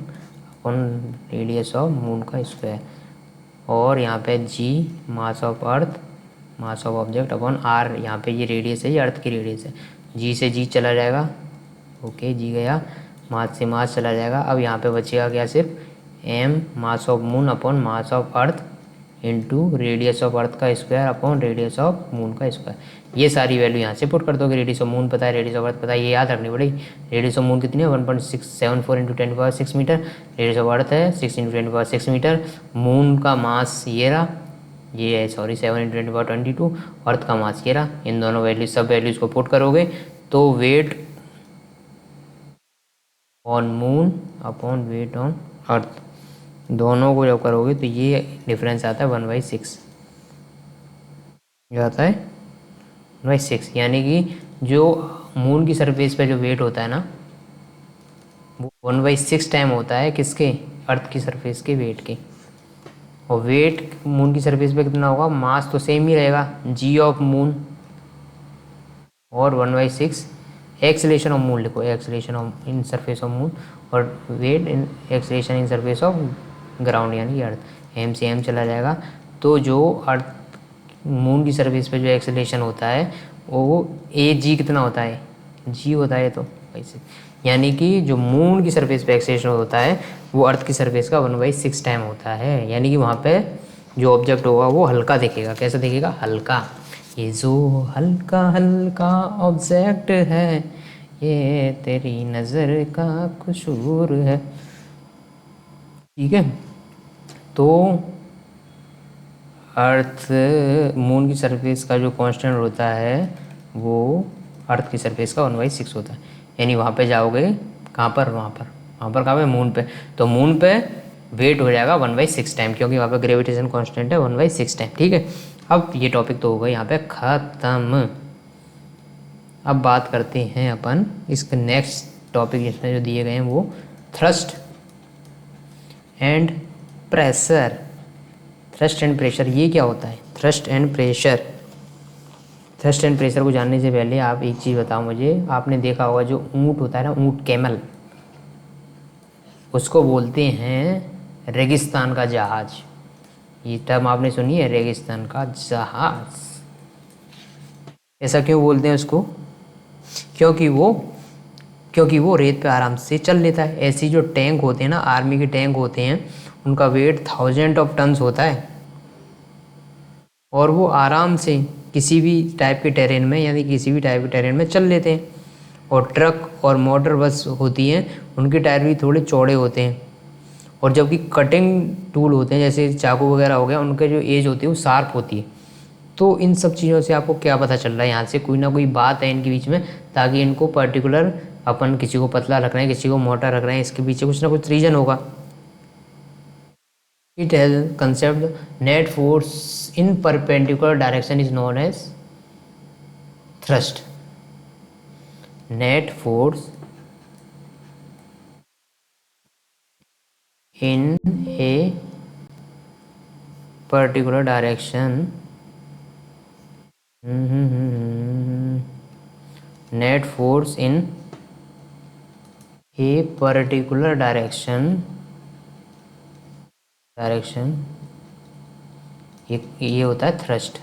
upon radius of moon का स्क्वायर, और यहाँ पे G mass of earth mass of object upon R, यहाँ पे ये रेडियस है, ये अर्थ की रेडियस है, जी से जी चला जाएगा, ओके जी गया, मास से मास चला जाएगा। अब यहाँ पे बचेगा क्या, सिर्फ M mass of moon upon mass of earth into radius of earth का square upon radius of moon का स्क्वायर। ये सारी वैल्यू यहाँ से पुट कर दोगे, रेडियस ऑफ मून पता है, रेडियस ऑफ अर्थ पता है, ये याद रखनी पड़ेगी। रेडियस ऑफ मून कितनी है 1.674 × 10⁻6 मीटर, रेडियस ऑफ अर्थ है 6 × 10⁻6 मीटर, मून का मास ये रहा, ये है सॉरी 7 × 10⁻22, अर्थ का मास ये रहा। इन दोनों वैल्यूज सब वैल्यूज़ को पुट करोगे तो weight on moon upon weight on earth दोनों को जब करोगे तो ये डिफरेंस आता है 1/6, जो आता है 1/6, यानी कि जो मून की सरफेस पे जो वेट होता है ना वो 1/6 टाइम होता है किसके, अर्थ की सरफेस के वेट के। और वेट मून की सरफेस पे कितना होगा, मास तो सेम ही रहेगा जी ऑफ मून, और 1/6 एक्सेलेरेशन ऑफ मून लिखो, acceleration of in surface of moon, और weight in acceleration in surface of ground यानी कि अर्थ, एम से एम चला जाएगा। तो जो अर्थ मून की सरफेस पे जो एक्सेलेरेशन होता है वो ए जी कितना होता है, जी होता है, तो वैसे यानी कि जो मून की सरफेस पे एक्सेलेरेशन होता है वो अर्थ की सरफेस का 1/6 टाइम होता है, यानी कि वहाँ पे जो ऑब्जेक्ट होगा वो हल्का दिखेगा। कैसा दिखेगा, हल्का, ये जो हल्का हल्का ऑब्जेक्ट है ये तेरी नज़र का कसूर है, ठीक है। तो अर्थ मून की सरफेस का जो कांस्टेंट होता है वो अर्थ की सरफेस का 1/6 होता है, यानी वहाँ पे जाओगे कहाँ पर, वहाँ पर कहाँ पे, मून पे, तो मून पे वेट हो जाएगा 1/6 टाइम, क्योंकि वहाँ पे ग्रेविटेशन कांस्टेंट है 1/6 टाइम, ठीक है। अब ये टॉपिक तो होगा यहाँ पे ख़त्म। अब बात करते हैं अपन इसके नेक्स्ट टॉपिक जिसमें जो दिए गए हैं वो thrust and pressure. Thrust and pressure ये क्या होता है? Thrust and pressure, thrust and pressure को जानने से पहले आप एक चीज़ बताओ मुझे। आपने देखा होगा जो ऊँट होता है ना, ऊँट कैमल, उसको बोलते हैं रेगिस्तान का जहाज। ये टर्म आपने सुनी है, रेगिस्तान का जहाज। ऐसा क्यों बोलते हैं उसको? क्योंकि वो रेत पे आराम से चल लेता है। ऐसी जो टैंक होते हैं ना, आर्मी के टैंक होते हैं, उनका वेट 1000 ऑफ टन्स होता है और वो आराम से किसी भी टाइप के टेरेन में, यानी किसी भी टाइप के टेरेन में चल लेते हैं। और ट्रक और मोटर बस होती हैं, उनके टायर भी थोड़े चौड़े होते हैं। और जबकि कटिंग टूल होते हैं जैसे चाकू वगैरह हो गया, उनके जो एज होती है वो शार्प होती है। तो इन सब चीज़ों से आपको क्या पता चल रहा है? यहाँ से कोई ना कोई बात है इनके बीच में, ताकि इनको पर्टिकुलर, अपन किसी को पतला रख रहे हैं, किसी को मोटा रख रहे हैं, इसके पीछे कुछ ना कुछ रीज़न होगा। It has concept net force in perpendicular direction is known as thrust. Net force in a particular direction, net force in a particular direction ये होता है थ्रस्ट।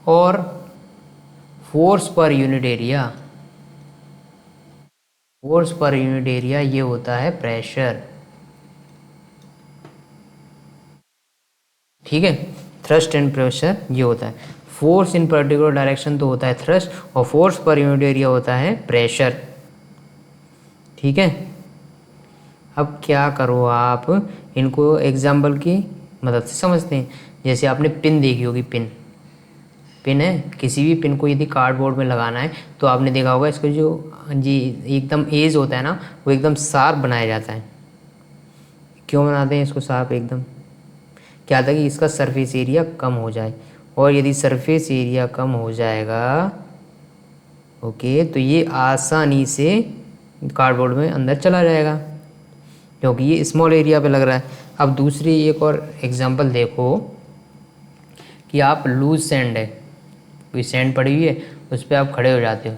और फोर्स पर यूनिट एरिया ये होता है प्रेशर। ठीक है, थ्रस्ट एंड प्रेशर ये होता है। फोर्स इन पर्टिकुलर डायरेक्शन तो होता है थ्रस्ट, और फोर्स पर यूनिट एरिया होता है प्रेशर। ठीक है, अब क्या करो आप, इनको एग्जाम्पल की मदद से समझते हैं। जैसे आपने पिन देखी होगी, पिन है, किसी भी पिन को यदि कार्डबोर्ड में लगाना है तो आपने देखा होगा इसको जो जी एकदम एज होता है ना, वो एकदम शार्प बनाया जाता है। क्यों बनाते हैं इसको शार्प एकदम? क्या था कि इसका सरफेस एरिया कम हो जाए, और यदि सरफेस एरिया कम हो जाएगा, ओके, तो ये आसानी से कार्डबोर्ड में अंदर चला जाएगा, क्योंकि ये स्मॉल एरिया पे लग रहा है। अब दूसरी एक और एग्जांपल देखो कि आप लूज सैंड है, कोई सैंड पड़ी हुई है, उस पर आप खड़े हो जाते हो,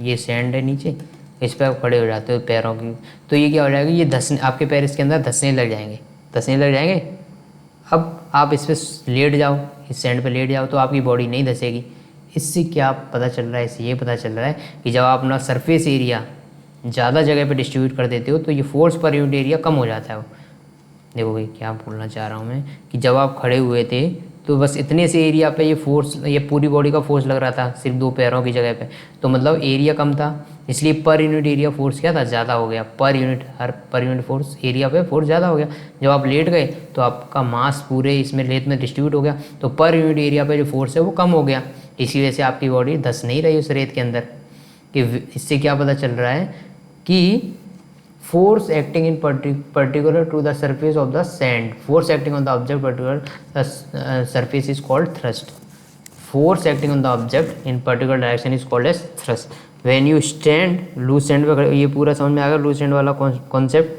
ये सैंड है नीचे, इस पर आप खड़े हो जाते हो पैरों की, तो ये क्या हो जाएगा, ये धंसने, आपके पैर इसके अंदर धंसने लग जाएंगे। अब आप इस पर लेट जाओ, इस सैंड पे लेट जाओ, तो आपकी बॉडी नहीं धंसेगी। इससे क्या पता चल रहा है? इससे ये पता चल रहा है कि जब आप अपना सरफेस एरिया ज़्यादा जगह पे डिस्ट्रीब्यूट कर देते हो तो ये फोर्स पर यूनिट एरिया कम हो जाता है। वो देखो भाई, क्या बोलना चाह रहा हूँ मैं, कि जब आप खड़े हुए थे तो बस इतने से एरिया पे ये फोर्स, ये पूरी बॉडी का फोर्स लग रहा था सिर्फ 2 पैरों की जगह पे, तो मतलब एरिया कम था, इसलिए पर यूनिट एरिया फोर्स क्या था, ज़्यादा हो गया। पर यूनिट फोर्स एरिया पे फोर्स ज़्यादा हो गया। जब आप लेट गए तो आपका मास पूरे इसमें लेट में डिस्ट्रीब्यूट हो गया, तो पर यूनिट एरिया पे जो फोर्स है वो कम हो गया। इसी वजह से आपकी बॉडी धंस नहीं रही उस रेत के अंदर। कि इससे क्या पता चल रहा है कि force acting in particular to the surface of the sand, force acting on the object particular surface is called thrust. Force acting on the object in particular direction is called as thrust. When you stand loose sand पे खड़े, ये पूरा समझ में आ गया loose sand वाला कॉन्सेप्ट,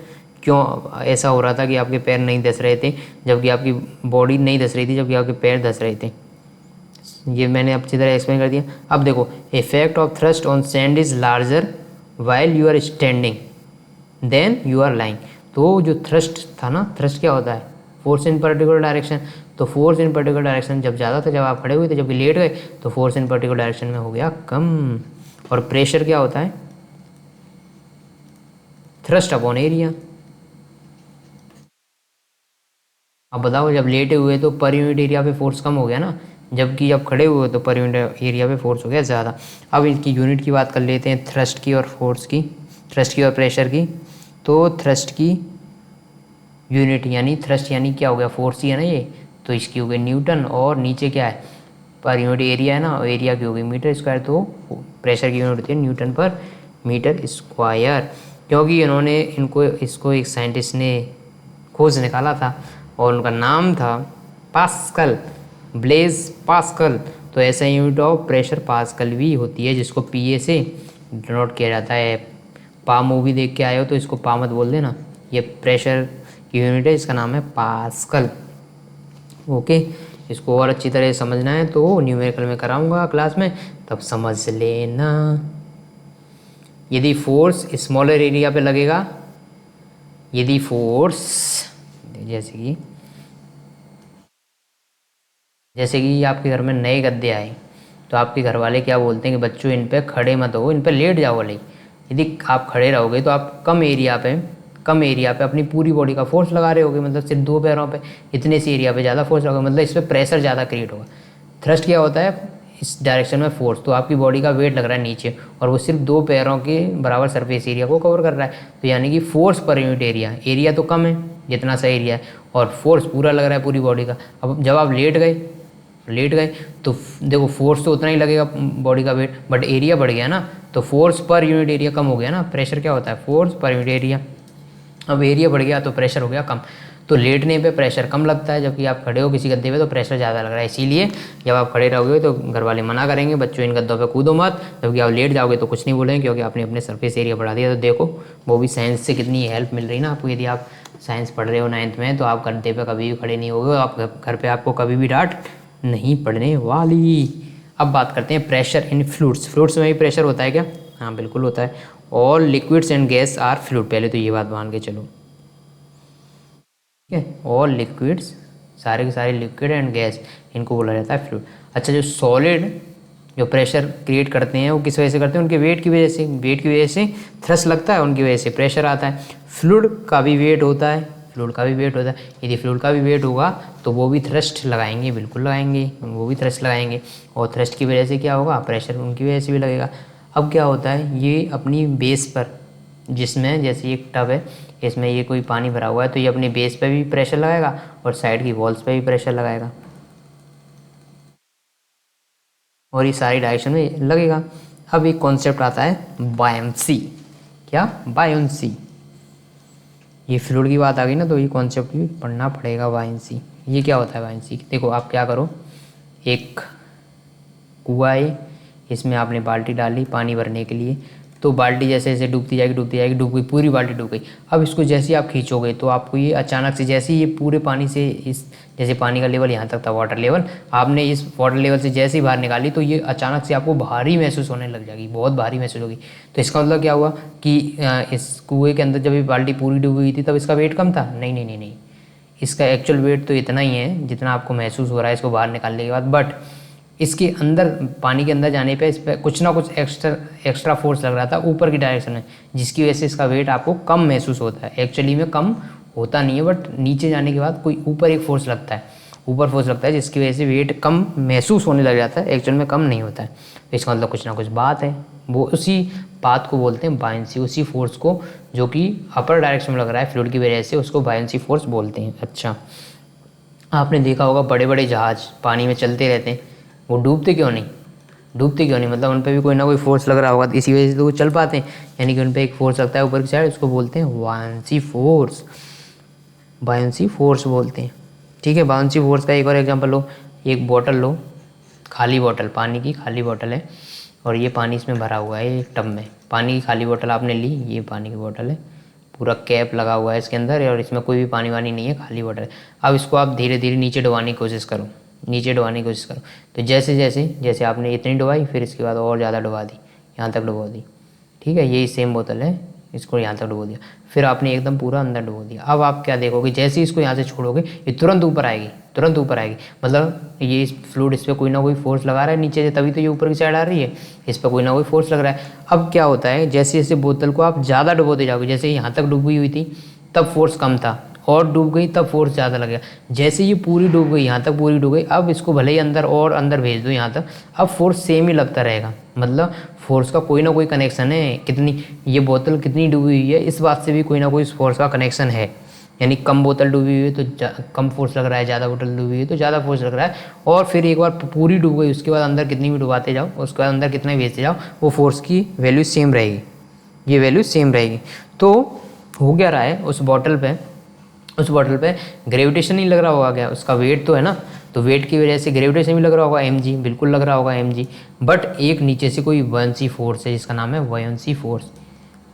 क्यों ऐसा हो रहा था कि आपके पैर नहीं धंस रहे थे, जबकि आपकी बॉडी नहीं धंस रही थी, जबकि आपके पैर धंस रहे थे। ये मैंने अच्छी तरह एक्सप्लेन कर दिया। अब देखो, effect of thrust on sand is larger while you are standing than you are lying. तो जो थ्रस्ट था ना, थ्रस्ट क्या होता है, फोर्स इन पर्टिकुलर डायरेक्शन, तो फोर्स इन पर्टिकुलर डायरेक्शन जब ज़्यादा था, जब आप खड़े हुए थे, जब लेट गए तो फोर्स इन पर्टिकुलर डायरेक्शन में हो गया कम। और प्रेशर क्या होता है, थ्रस्ट अपॉन एरिया। अब बताओ, जब लेटे हुए तो पर यूनिट एरिया पे फोर्स कम हो गया ना, जबकि जब खड़े हुए तो पर यूनिट एरिया पे फोर्स हो गया ज़्यादा। अब इनकी यूनिट की बात कर लेते हैं, थ्रस्ट की और फोर्स की, थ्रस्ट की और प्रेशर की। तो थ्रस्ट की यूनिट यानी थ्रस्ट यानी क्या हो गया, फोर्स ही है ना ये, तो इसकी हो गई न्यूटन, और नीचे क्या है, पर यूनिट एरिया है ना, एरिया की हो गई मीटर स्क्वायर। तो प्रेशर की यूनिट होती है न्यूटन पर मीटर स्क्वायर, क्योंकि इन्होंने इसको एक साइंटिस्ट ने खोज निकाला था और उनका नाम था पास्कल, ब्लेज पास्कल। तो ऐसा यूनिट ऑफ प्रेशर पास्कल भी होती है, जिसको पीए से डिनोट किया जाता है। पा मूवी देख के आए हो तो इसको पा मत बोल देना, ये प्रेशर की यूनिट है, इसका नाम है पास्कल। ओके, इसको और अच्छी तरह समझना है तो न्यूमेरिकल में कराऊंगा क्लास में, तब समझ लेना। यदि फोर्स स्मॉलर एरिया पे लगेगा, यदि फोर्स जैसे कि आपके घर में नए गद्दे आए तो आपके घर वाले क्या बोलते हैं कि बच्चों इन पे खड़े मत हो, इन पे लेट जाओ वाले। यदि आप खड़े रहोगे तो आप कम एरिया पे अपनी पूरी बॉडी का फोर्स लगा रहे होगे, मतलब सिर्फ 2 पैरों पे इतने सी एरिया पे ज़्यादा फोर्स लगेगा, मतलब इस पर प्रेशर ज़्यादा क्रिएट होगा। थ्रस्ट क्या होता है, इस डायरेक्शन में फोर्स, तो आपकी बॉडी का वेट लग रहा है नीचे और वो सिर्फ 2 पैरों के बराबर सरफेस एरिया को कवर कर रहा है, तो यानी कि फोर्स पर यूनिट एरिया तो कम है जितना सा एरिया है, और फोर्स पूरा लग रहा है पूरी बॉडी का। अब जब आप लेट गए तो देखो फोर्स तो उतना ही लगेगा बॉडी का वेट, बट एरिया बढ़ गया ना, तो फोर्स पर यूनिट एरिया कम हो गया ना। प्रेशर क्या होता है, फोर्स पर यूनिट एरिया। अब एरिया बढ़ गया तो प्रेशर हो गया कम, तो लेटने पे प्रेशर कम लगता है, जबकि आप खड़े हो किसी गद्दे पे तो प्रेशर ज़्यादा लग रहा है। इसीलिए जब आप खड़े रहोगे तो घर वाले मना करेंगे बच्चों इन गद्दों पे कूदो मत, जबकि आप लेट जाओगे तो कुछ नहीं बोलेंगे क्योंकि आपने अपने सरफेस एरिया बढ़ा दिया। तो देखो वो भी साइंस से कितनी हेल्प मिल रही है ना आपको। यदि आप साइंस पढ़ रहे हो 9th में तो आप गद्दे पे कभी भी खड़े नहीं होगे, आप घर पे आपको कभी भी डांट नहीं पड़ने वाली। अब बात करते हैं प्रेशर इन फ्लूइड्स में भी प्रेशर होता है क्या? हाँ बिल्कुल होता है। All liquids and gas are fluid, पहले तो ये बात मान के चलो, ठीक है। ऑल लिक्विड्स, सारे के सारे लिक्विड एंड गैस, इनको बोला जाता है फ्लूइड। अच्छा, जो सॉलिड जो प्रेशर क्रिएट करते हैं वो किस वजह से करते हैं? उनके वेट की वजह से थ्रस्ट लगता है, उनकी वजह से प्रेशर आता है। फ्लूइड का भी वेट होता है, यदि फ्लूइड का भी वेट होगा तो वो भी थ्रस्ट लगाएंगे, बिल्कुल लगाएंगे, वो भी थ्रस्ट लगाएंगे, और थ्रस्ट की वजह से क्या होगा, प्रेशर उनकी वजह से भी लगेगा। अब क्या होता है, ये अपनी बेस पर, जिसमें जैसे एक टब है, इसमें ये कोई पानी भरा हुआ है, तो ये अपनी बेस पे भी प्रेशर लगाएगा और साइड की वॉल्स पे भी प्रेशर लगाएगा, और ये सारी डायरेक्शन में लगेगा। अब एक कॉन्सेप्ट आता है बायंसी। क्या? बायंसी। ये फ्लूइड की बात आ गई ना, तो ये कॉन्सेप्ट भी पढ़ना पड़ेगा, बायंसी। ये क्या होता है बायंसी? देखो आप क्या करो, एक कुआं है, इसमें आपने बाल्टी डाली पानी भरने के लिए, तो बाल्टी जैसे जैसे डूबती जाएगी डूब गई, पूरी बाल्टी डूब गई। अब इसको जैसे ही आप खींचोगे तो आपको ये अचानक से, जैसे ये पूरे पानी से, इस जैसे पानी का लेवल यहाँ तक था, वाटर लेवल, आपने इस वाटर लेवल से जैसे ही बाहर निकाली तो ये अचानक से आपको भारी महसूस होने लग जाएगी, बहुत भारी महसूस होगी। तो इसका मतलब क्या हुआ कि इस कुएँ के अंदर जब ये बाल्टी पूरी डूबी हुई थी तब इसका वेट कम था? नहीं, इसका एक्चुअल वेट तो इतना ही है जितना आपको महसूस हो रहा है इसको बाहर निकालने के बाद, बट इसके अंदर, पानी के अंदर जाने पे इस पर कुछ ना कुछ एक्स्ट्रा फोर्स लग रहा था ऊपर की डायरेक्शन में, जिसकी वजह से इसका वेट आपको कम महसूस होता है। एक्चुअली में कम होता नहीं है, बट नीचे जाने के बाद कोई ऊपर एक फोर्स लगता है, जिसकी वजह से वेट कम महसूस होने लग जाता है, एक्चुअल में कम नहीं होता है। तो इसका मतलब कुछ ना कुछ बात है, वो उसी बात को बोलते हैं बायंसी, उसी फोर्स को जो कि अपर डायरेक्शन में लग रहा है फ्लूइड की वजह से, उसको बायंसी फोर्स बोलते हैं। अच्छा, आपने देखा होगा बड़े बड़े जहाज पानी में चलते रहते हैं, वो डूबते क्यों नहीं? मतलब उन पर भी कोई ना कोई फोर्स लग रहा होगा, तो इसी वजह से तो वो चल पाते हैं, यानी कि उन पर एक फोर्स लगता है ऊपर की साइड, उसको बोलते हैं बायंसी फोर्स बोलते हैं, ठीक है। बायंसी फोर्स का एक और एग्जांपल लो, एक बोतल लो, खाली बोतल, पानी की खाली बोतल है, और ये पानी इसमें भरा हुआ है एक टब में, पानी की खाली बोतल आपने ली, ये पानी की बोतल है, पूरा कैप लगा हुआ है इसके अंदर, और इसमें कोई भी पानी वानी नहीं है, खाली बोतल है। अब इसको आप धीरे धीरे नीचे डुबाने की कोशिश करो, तो जैसे आपने इतनी डुबाई, फिर इसके बाद और ज़्यादा डुबा दी, यहाँ तक डुबो दी, ठीक है। यही सेम बोतल है, इसको यहाँ तक डुबो दिया, फिर आपने एकदम पूरा अंदर डुबो दिया। अब आप क्या देखोगे, जैसे ही इसको यहाँ से छोड़ोगे ये तुरंत ऊपर आएगी, मतलब ये फ्लूइड इस पर कोई ना कोई फोर्स लगा रहा है नीचे से, तभी तो ये ऊपर की साइड आ रही है, इस पर कोई ना कोई फोर्स लग रहा है। अब क्या होता है, जैसे जैसे बोतल को आप ज़्यादा डुबोते जाओगे, जैसे यहाँ तक डूबी हुई थी तब फोर्स कम था, और डूब गई तब फोर्स ज़्यादा लगेगा, जैसे ये पूरी डूब गई, यहाँ तक पूरी डूब गई, अब इसको भले ही अंदर भेज दो यहाँ तक, अब फोर्स सेम ही लगता रहेगा, मतलब फोर्स का कोई ना कोई कनेक्शन है। कितनी ये बोतल कितनी डूबी हुई है, इस बात से भी कोई ना कोई फोर्स का कनेक्शन है, यानी कम बोतल डूबी हुई है तो कम फोर्स लग रहा है, ज़्यादा बोतल डूबी हुई है तो ज़्यादा फोर्स लग रहा है, और फिर एक बार पूरी डूब गई उसके बाद अंदर कितनी भी डुबाते जाओ, उसके बाद अंदर कितना भेजते जाओ, वो फोर्स की वैल्यू सेम रहेगी, ये वैल्यू सेम रहेगी। तो हो क्या रहा है, उस बॉटल पे ग्रेविटेशन नहीं लग रहा होगा क्या, उसका वेट तो है ना, तो वेट की वजह से ग्रेविटेशन भी लग रहा होगा mg, बिल्कुल लग रहा होगा mg। बट एक नीचे से कोई बॉयंसी फोर्स है जिसका नाम है बॉयंसी फोर्स,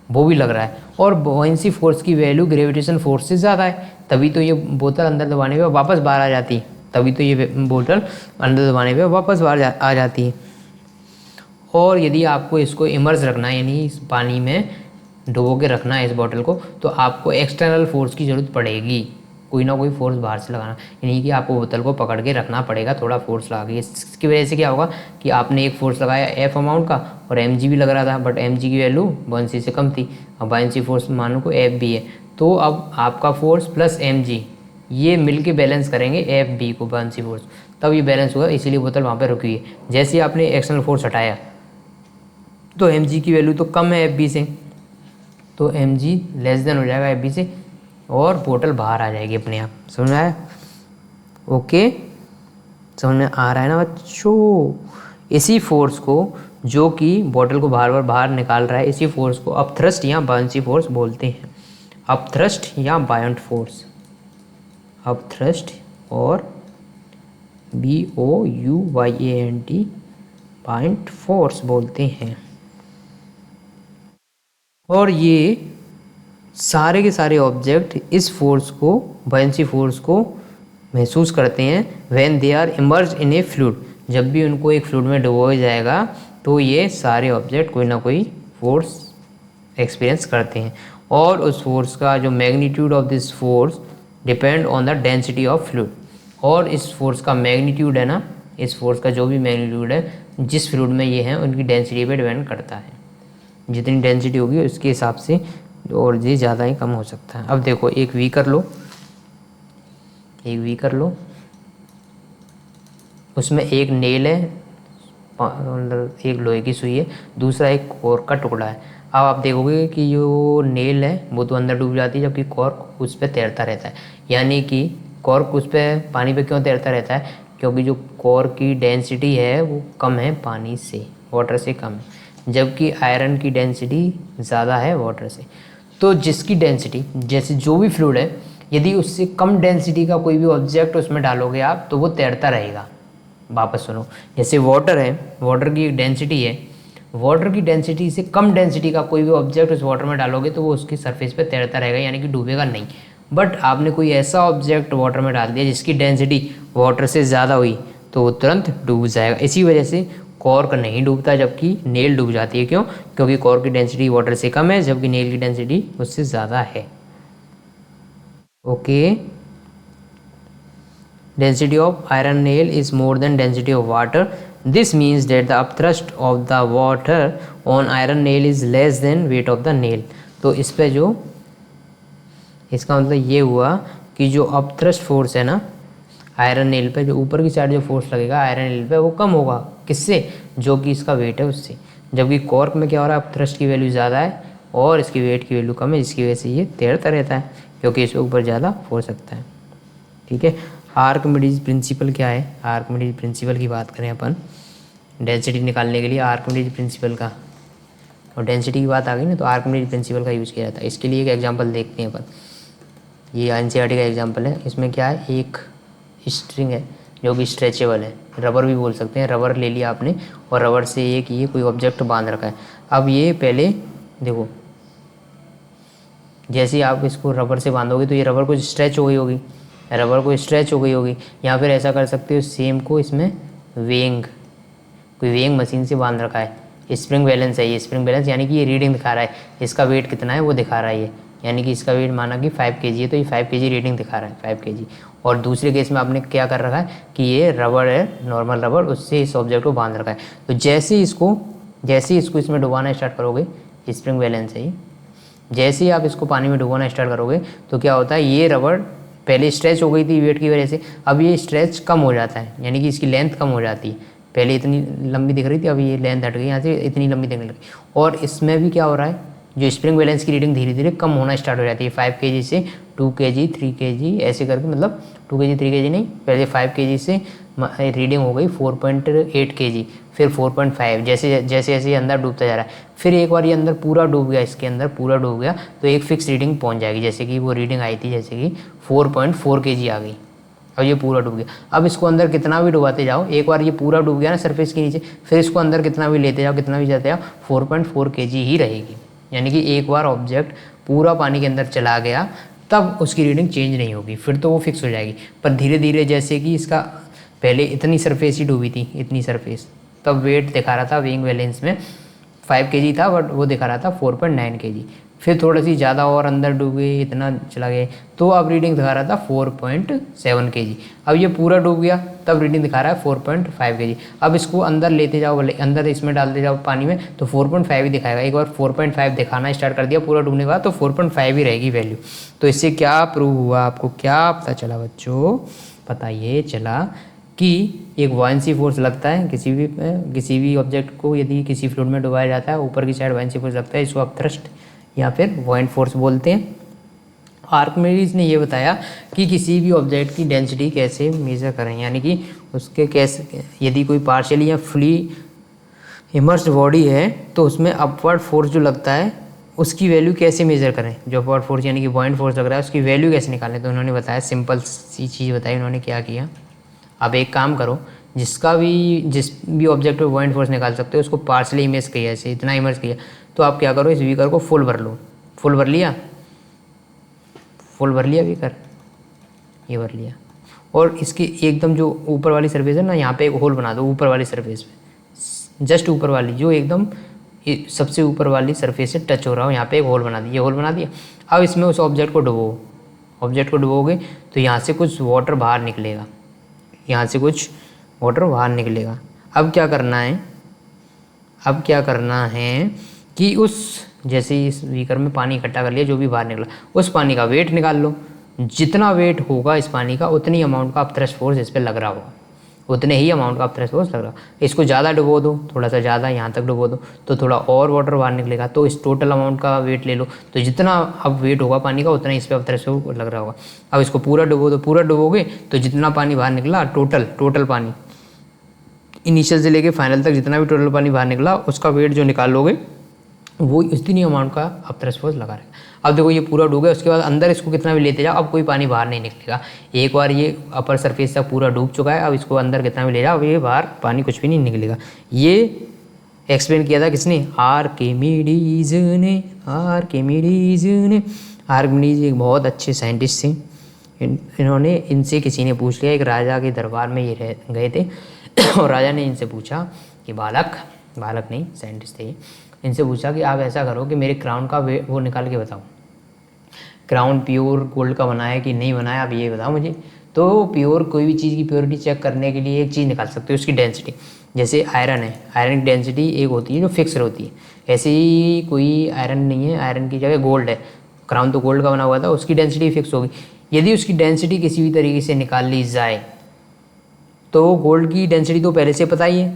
वो भी लग रहा है। और बॉयंसी फोर्स की वैल्यू ग्रेविटेशन फोर्स से ज़्यादा है, तभी तो ये बोतल अंदर दबाने पे वापस बाहर आ जाती है, तभी तो ये बोतल अंदर दबाने पे वापस बाहर आ जाती है। और यदि आपको इसको इमर्ज रखना है, यानी इस पानी में डुबो के रखना है इस बॉटल को, तो आपको एक्सटर्नल फोर्स की ज़रूरत पड़ेगी, कोई ना कोई फोर्स बाहर से लगाना, यानी कि आपको बोतल को पकड़ के रखना पड़ेगा थोड़ा फोर्स लगा के। इसकी वजह से क्या होगा कि आपने एक फोर्स लगाया एफ अमाउंट का और mg भी लग रहा था, बट mg की वैल्यू बॉयंसी से कम थी। अब बॉयंसी फोर्स मानो को एफ भी है, तो अब आपका फोर्स प्लस mg ये मिल के बैलेंस करेंगे एफ बी को, बॉयंसी फोर्स, तब ये बैलेंस हुआ, इसीलिए बोतल वहाँ पर रुकी है। जैसे ही आपने एक्सटर्नल फोर्स हटाया तो mg की वैल्यू तो कम है एफ बी से, तो mg लेस देन हो जाएगा एफ बी से और बोतल बाहर आ जाएगी अपने आप। समझ में आया? ओके, समझ में आ रहा है ना बच्चों? इसी फोर्स को जो कि बोतल को बार बार बाहर निकाल रहा है, इसी फोर्स को अपथ्रस्ट या बायंसी फोर्स बोलते हैं। अपथ्रस्ट या बायंट फोर्स, अपथ्रस्ट और BOUYANT बायंट फोर्स बोलते हैं। और ये सारे के सारे ऑब्जेक्ट इस फोर्स को, बायंसी फोर्स को महसूस करते हैं when they are emerge in a fluid. जब भी उनको एक फ्लूइड में डुबोया जाएगा तो ये सारे ऑब्जेक्ट कोई ना कोई फोर्स एक्सपीरियंस करते हैं, और उस फोर्स का जो magnitude of this force depend on the density of fluid. और इस फोर्स का मैग्नीट्यूड है ना, इस फोर्स का जो भी मैग्नीट्यूड है जिस फ्लूइड में ये हैं उनकी डेंसिटी पे डिपेंड करता है। जितनी डेंसिटी होगी उसके हिसाब से और ये ज़्यादा ही कम हो सकता है। अब देखो एक वी कर लो, एक वी कर लो, उसमें एक नेल है, एक लोहे की सुई है, दूसरा एक कॉर्क का टुकड़ा है। अब आप देखोगे कि जो नेल है वो तो अंदर डूब जाती है, जबकि कॉर्क उस पर तैरता रहता है। यानी कि कॉर्क उस पर पानी पे क्यों तैरता रहता है? क्योंकि जो कॉर्क की डेंसिटी है वो कम है पानी से, वाटर से कम है, जबकि आयरन की डेंसिटी ज़्यादा है वाटर से। तो जिसकी डेंसिटी, जैसे जो भी फ्लूइड है, यदि उससे कम डेंसिटी का कोई भी ऑब्जेक्ट उसमें डालोगे आप तो वो तैरता रहेगा। वापस सुनो, जैसे वाटर है, वाटर की एक डेंसिटी है, वाटर की डेंसिटी से कम डेंसिटी का कोई भी ऑब्जेक्ट उस वाटर में डालोगे तो वो उसकी सरफेस पे तैरता रहेगा, यानी कि डूबेगा नहीं। बट आपने कोई ऐसा ऑब्जेक्ट वाटर में डाल दिया जिसकी डेंसिटी वाटर से ज़्यादा हुई तो वो तुरंत डूब जाएगा। इसी वजह से कॉर्क नहीं डूबता जबकि नेल डूब जाती है। क्यों? क्योंकि कॉर्क की डेंसिटी वाटर से कम है जबकि नेल की डेंसिटी उससे ज़्यादा है। Okay, density of iron nail is more than density of water. This means that the upthrust of the water on iron nail is less than weight of the nail. तो इस पे जो, इसका मतलब ये हुआ कि जो अपथ्रस्ट फोर्स है ना आयरन नेल पे, जो ऊपर की साइड जो फोर्स लगेगा आयरन नेल पे वो कम होगा। किससे? जो कि इसका वेट है उससे। जबकि कॉर्क में क्या हो रहा है, अपथ्रस्ट की वैल्यू ज़्यादा है और इसकी वेट की वैल्यू कम है, जिसकी वजह से ये तैरता रहता है क्योंकि इसके ऊपर ज़्यादा फोर्स लगता है। ठीक है, आर्किमिडीज प्रिंसिपल क्या है? आर्किमिडीज प्रिंसिपल की बात करें अपन डेंसिटी निकालने के लिए, आर्किमिडीज प्रिंसिपल का, और डेंसिटी की बात आ गई ना तो आर्किमिडीज प्रिंसिपल का यूज़ किया जाता है। इसके लिए एक एग्जांपल देखते हैं अपन। ये एनसीईआरटी का एग्जांपल है। इसमें क्या है, एक स्ट्रिंग है जो कि स्ट्रेचेबल है, रबर भी बोल सकते हैं। रबर ले लिया आपने और रबर से एक ये कोई ऑब्जेक्ट बांध रखा है। अब ये पहले देखो, जैसे ही आप इसको रबर से बांधोगे तो ये रबर कुछ स्ट्रेच हो गई होगी, रबर को स्ट्रेच हो गई होगी। या फिर ऐसा कर सकते हो सेम को इसमें वेइंग, कोई वेइंग मशीन से बांध रखा है। स्प्रिंग बैलेंस है, ये स्प्रिंग बैलेंस यानी कि ये रीडिंग दिखा रहा है, इसका वेट कितना है वो दिखा रहा है ये, यानी कि इसका वेट माना कि 5 kg है तो ये 5 kg रीडिंग दिखा रहा है, 5 kg। और दूसरे केस में आपने क्या कर रखा है कि ये रबर है, नॉर्मल रबर, उससे इस ऑब्जेक्ट को बांध रखा है। तो जैसे ही इसको इसमें डुबाना स्टार्ट करोगे, स्प्रिंग बैलेंस है ये, जैसे ही आप इसको पानी में डुबाना स्टार्ट करोगे तो क्या होता है, ये रबर पहले स्ट्रेच हो गई थी वेट की वजह से, अब ये स्ट्रेच कम हो जाता है, यानी कि इसकी लेंथ कम हो जाती है। पहले इतनी लंबी दिख रही थी, अब ये लेंथ हट गई, यहाँ से इतनी लंबी दिखने लगी। और इसमें भी क्या हो रहा है, जो स्प्रिंग बैलेंस की रीडिंग धीरे धीरे कम होना स्टार्ट हो जाती है। 5 kg से 2 kg 3 kg ऐसे करके, मतलब 2 kg 3 kg नहीं, पहले 5 kg से रीडिंग हो गई 4.8 kg, फिर 4.5, जैसे जैसे अंदर डूबता जा रहा है। फिर एक बार ये अंदर पूरा डूब गया, इसके अंदर पूरा डूब गया तो एक फिक्स रीडिंग पहुंच जाएगी, जैसे कि वो रीडिंग आई थी जैसे कि 4.4 kg आ गई। अब ये पूरा डूब गया। अब इसको अंदर कितना भी डुबाते जाओ, एक बार ये पूरा डूब गया ना सरफेस के नीचे, फिर इसको अंदर कितना भी लेते जाओ, कितना भी जाते जाओ, 4.4 kg ही रहेगी। यानी कि एक बार ऑब्जेक्ट पूरा पानी के अंदर चला गया तब उसकी रीडिंग चेंज नहीं होगी, फिर तो वो फिक्स हो जाएगी। पर धीरे धीरे जैसे कि इसका पहले इतनी सरफेस ही डूबी थी, इतनी सरफेस, तब वेट दिखा रहा था वेइंग बैलेंस में 5 kg था, बट वो दिखा रहा था 4.9 kg। फिर थोड़ी सी ज़्यादा और अंदर डूब गई, इतना चला गया, तो अब रीडिंग दिखा रहा था 4.7 kg। अब ये पूरा डूब गया तब रीडिंग दिखा रहा है 4.5 kg। अब इसको अंदर लेते जाओ, बोले अंदर इसमें डालते जाओ पानी में, तो 4.5 ही दिखाएगा। एक बार 4.5 दिखाना स्टार्ट कर दिया पूरा डूबने के बाद, तो 4.5 ही रहेगी वैल्यू। तो इससे क्या प्रूव हुआ, आपको क्या पता चला बच्चों? पता ये चला कि एक बुयांसी फोर्स लगता है किसी भी ऑब्जेक्ट को, यदि किसी फ्लूइड में डुबाया जाता है, ऊपर की साइड बुयांसी फोर्स लगता है, इसको आप थ्रस्ट या फिर बुओयंट फोर्स बोलते हैं। आर्किमिडीज ने ये बताया कि किसी भी ऑब्जेक्ट की डेंसिटी कैसे मेज़र करें, यानी कि उसके कैसे, यदि कोई पार्शियली या फुली इमर्स्ड बॉडी है तो उसमें अपवर्ड फोर्स जो लगता है उसकी वैल्यू कैसे मेज़र करें। जो अपवर्ड फोर्स यानी कि बुओयंट फोर्स लग रहा है उसकी वैल्यू कैसे निकालें। तो उन्होंने बताया, सिंपल सी चीज़ बताई उन्होंने। क्या किया, अब एक काम करो, जिस भी ऑब्जेक्ट पे बुओयंट फोर्स निकाल सकते हो उसको पार्शियली इमेज किया, ऐसे इतना इमर्ज किया, तो आप क्या करो, इस बीकर को फुल भर लो। फुल भर लिया बीकर, ये भर लिया, और इसके एकदम जो ऊपर वाली सरफेस है ना, यहाँ पे एक होल बना दो ऊपर वाली सरफेस पे, जस्ट ऊपर वाली, जो एकदम सबसे ऊपर वाली सरफेस से टच हो रहा हो, यहाँ पे एक होल बना दिया। ये होल बना दिया। अब इसमें उस ऑब्जेक्ट को डुबोगे तो यहाँ से कुछ वाटर बाहर निकलेगा, अब क्या करना है कि उस, जैसे इस बीकर में पानी इकट्ठा कर लिया, जो भी बाहर निकला उस पानी का वेट निकाल लो। जितना वेट होगा इस पानी का, उतनी अमाउंट का आप थ्रस्ट फोर्स इस पर लग रहा होगा, उतने ही अमाउंट का आप थ्रस्ट फोर्स लग रहा होगा। इसको ज़्यादा डुबो दो, थोड़ा सा ज़्यादा यहाँ तक डुबो दो, तो थोड़ा और वाटर बाहर निकलेगा। तो इस टोटल अमाउंट का वेट ले लो, तो जितना अब वेट होगा पानी का उतना इस पर अब थ्रस्ट फोर्स लग रहा होगा। अब इसको पूरा डुबो दो, पूरा डुबोगे तो जितना पानी बाहर निकला, टोटल पानी इनिशियल से लेके फाइनल तक जितना भी टोटल पानी बाहर निकला, उसका वेट जो निकालोगे वो इतनी अमाउंट का अब थ्रस्ट फोर्स लगा रहेगा। अब देखो ये पूरा डूब गया, उसके बाद अंदर इसको कितना भी लेते जाओ, अब कोई पानी बाहर नहीं निकलेगा। एक बार ये अपर सरफेस तक पूरा डूब चुका है, अब इसको अंदर कितना भी ले जाओ, अब ये बाहर पानी कुछ भी नहीं निकलेगा। ये एक्सप्लेन किया था किसने? आर्किमिडीज ने। आर्किमिडीज एक बहुत अच्छे साइंटिस्ट थे। इन्होंने, इनसे किसी ने पूछ लिया, एक राजा के दरबार में ये गए थे और राजा ने इनसे पूछा कि बालक नहीं, साइंटिस्ट थे ये, इनसे पूछा कि आप ऐसा करो कि मेरे क्राउन का वो निकाल के बताओ, क्राउन प्योर गोल्ड का बना है कि नहीं बना है, आप ये बताओ मुझे। तो प्योर, कोई भी चीज़ की प्योरिटी चेक करने के लिए एक चीज़ निकाल सकते हो, उसकी डेंसिटी। जैसे आयरन है, आयरन की डेंसिटी एक होती है जो फिक्स होती है, ऐसे ही कोई आयरन नहीं है, आयरन की जगह गोल्ड है, क्राउन तो गोल्ड का बना हुआ था, उसकी डेंसिटी फिक्स होगी। यदि उसकी डेंसिटी किसी भी तरीके से निकाल ली जाए तो गोल्ड की डेंसिटी तो पहले से पता ही है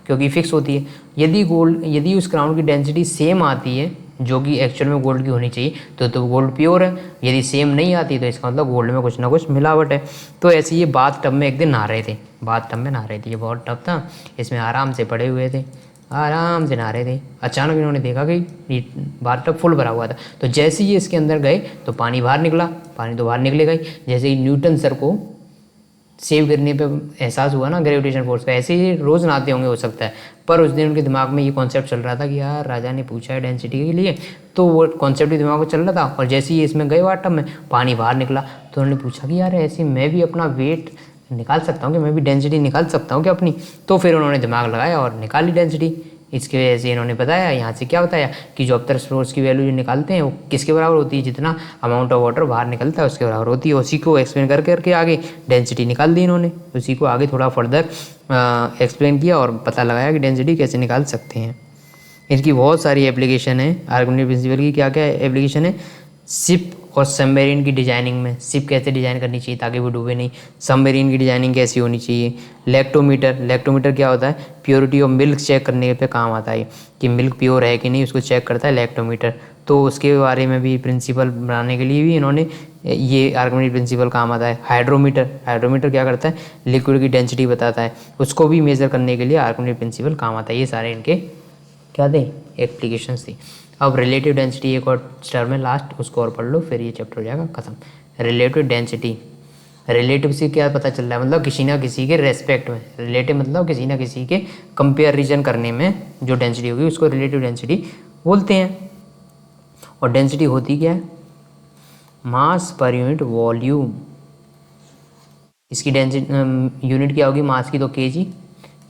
क्योंकि फिक्स होती है। यदि उस क्राउन की डेंसिटी सेम आती है जो कि एक्चुअल में गोल्ड की होनी चाहिए, तो गोल्ड प्योर है। यदि सेम नहीं आती तो इसका मतलब गोल्ड में कुछ ना कुछ मिलावट है। तो ऐसे ये बाथ टब में एक दिन नहा रहे थे, ये बहुत टब था, इसमें आराम से पड़े हुए थे, आराम से नहा रहे थे। अचानक इन्होंने देखा कि बाथ टब फुल भरा हुआ था, तो जैसे ही इसके अंदर गए तो पानी बाहर निकला, पानी तो बाहर निकलेगा ही। जैसे ही न्यूटन सर को सेव करने पे एहसास हुआ ना ग्रेविटेशन फोर्स का, ऐसे ही रोज़ नहाते होंगे हो सकता है, पर उस दिन उनके दिमाग में ये कॉन्सेप्ट चल रहा था कि यार राजा ने पूछा है डेंसिटी के लिए, तो वो कॉन्सेप्ट ही दिमाग में चल रहा था। और जैसे ही इसमें गए वाटर में, पानी बाहर निकला, तो उन्होंने पूछा कि यार ऐसे मैं भी अपना वेट निकाल सकता हूँ कि, मैं भी डेंसिटी निकाल सकता हूँ क्या अपनी। तो फिर उन्होंने दिमाग लगाया और निकाली डेंसिटी। इसकी वजह से इन्होंने बताया, यहाँ से क्या बताया कि जो अपतर फोर्स की वैल्यू जो निकालते हैं वो किसके बराबर होती है, जितना अमाउंट ऑफ वाटर बाहर निकलता है उसके बराबर होती है। उसी को एक्सप्लेन करके आगे डेंसिटी निकाल दी इन्होंने, उसी को आगे थोड़ा फर्दर एक्सप्लेन किया और पता लगाया कि डेंसिटी कैसे निकाल सकते हैं। इनकी बहुत सारी एप्लीकेशन है। आर्किमिडीज प्रिंसिपल की क्या क्या एप्लीकेशन है? शिप और सबमरीन की डिजाइनिंग में, शिप कैसे डिज़ाइन करनी चाहिए ताकि वो डूबे नहीं, सबमरीन की डिजाइनिंग कैसी होनी चाहिए। लैक्टोमीटर क्या होता है? प्योरिटी ऑफ मिल्क चेक करने पे काम आता है कि मिल्क प्योर है कि नहीं, उसको चेक करता है लैक्टोमीटर। तो उसके बारे में भी प्रिंसिपल बनाने के लिए भी इन्होंने ये आर्किमिडीज प्रिंसिपल काम आता है। हाइड्रोमीटर क्या करता है? लिक्विड की डेंसिटी बताता है, उसको भी मेज़र करने के लिए आर्किमिडीज प्रिंसिपल काम आता है। ये सारे इनके क्या थे? एप्लीकेशंस थी। अब रिलेटिव डेंसिटी एक और टर्म है लास्ट, उसको और पढ़ लो, फिर ये चैप्टर हो जाएगा खत्म। रिलेटिव डेंसिटी रिलेटिव से क्या पता चल रहा है, मतलब किसी ना किसी के रेस्पेक्ट में, रिलेटिव मतलब किसी ना किसी के कंपेरिजन करने में जो डेंसिटी होगी उसको रिलेटिव डेंसिटी बोलते हैं। और डेंसिटी होती क्या है, मास पर यूनिट वॉल्यूम। इसकी डेंसिटी यूनिट क्या होगी, मास की तो केजी,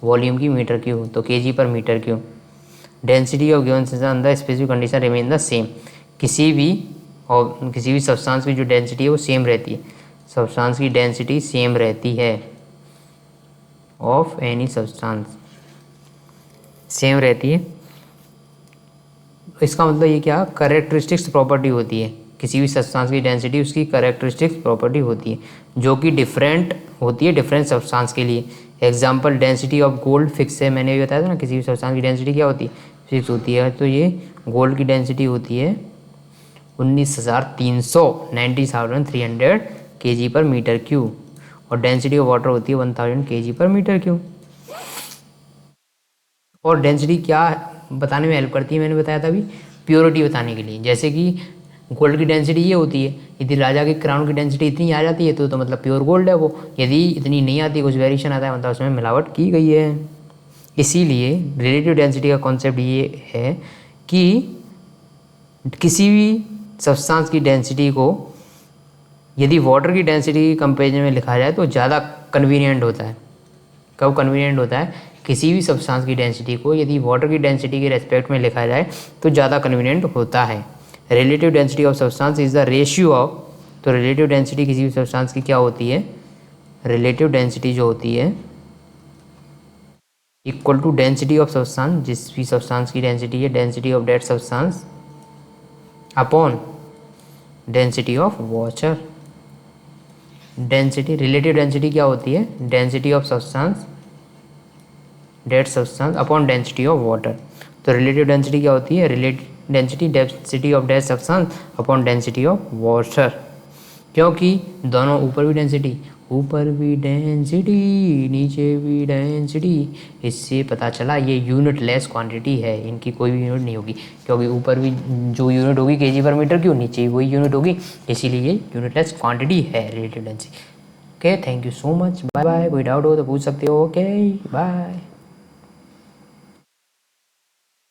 वॉल्यूम की मीटर क्यूब, तो KG per metre cube. Density of given system under specific condition remain the same. किसी भी सब्सटेंस की जो डेंसिटी है वो सेम रहती है, सब्सटेंस की डेंसिटी सेम रहती है, ऑफ एनी सब्सटेंस सेम रहती है। इसका मतलब ये क्या, करेक्टरिस्टिक्स प्रॉपर्टी होती है, किसी भी सब्सटेंस की डेंसिटी उसकी करेक्टरिस्टिक्स प्रॉपर्टी होती है जो कि डिफरेंट होती है डिफरेंट सब्सटेंस के लिए। Example density of gold fix है, मैंने भी बताया था ना, किसी भी सब्सटेंस की डेंसिटी क्या होती है, फिक्स होती है। तो ये गोल्ड की डेंसिटी होती है 19,300 90,300 kg पर मीटर क्यूब, और डेंसिटी ऑफ वाटर होती है 1000 kg पर मीटर क्यूब। और डेंसिटी क्या बताने में हेल्प करती है, मैंने बताया था अभी, प्योरिटी बताने के लिए। जैसे कि गोल्ड की डेंसिटी ये होती है, यदि राजा की क्राउन की डेंसिटी इतनी आ जाती है तो मतलब प्योर गोल्ड है वो, यदि इतनी नहीं आती, कुछ वेरिएशन आता है, मतलब उसमें मिलावट की गई है। इसीलिए रिलेटिव डेंसिटी का कॉन्सेप्ट ये है कि किसी भी सब्सटेंस की डेंसिटी को यदि वाटर की डेंसिटी की कंपेरिजन में लिखा जाए तो ज़्यादा कन्वीनियंट होता है। कब कन्वीनियंट होता है, किसी भी सब्सटेंस की डेंसिटी को यदि वाटर की डेंसिटी के रेस्पेक्ट में लिखा जाए तो ज़्यादा कन्वीनियंट होता है। Relative density of substance is the ratio of, तो रिलेटिव डेंसिटी किसी भी सब्सटेंस की क्या होती है, रिलेटिव डेंसिटी जो होती है equal to density of substance, जिस भी सब्सटेंस की डेंसिटी है, density of that substance upon density of water. Density, relative density क्या होती है, density of substance that substance upon density of water. तो रिलेटिव डेंसिटी क्या होती है, density of that substance upon density of water. क्योंकि दोनों ऊपर भी डेंसिटी नीचे भी डेंसिटी, इससे पता चला ये यूनिटलेस क्वांटिटी है, इनकी कोई भी यूनिट नहीं होगी, क्योंकि ऊपर भी जो यूनिट होगी केजी पर मीटर क्यूब, नीचे भी वही यूनिट होगी, इसीलिए ये यूनिटलेस क्वांटिटी है relative density. Okay, thank you so much, bye bye. कोई डाउट हो तो पूछ सकते हो। Okay bye.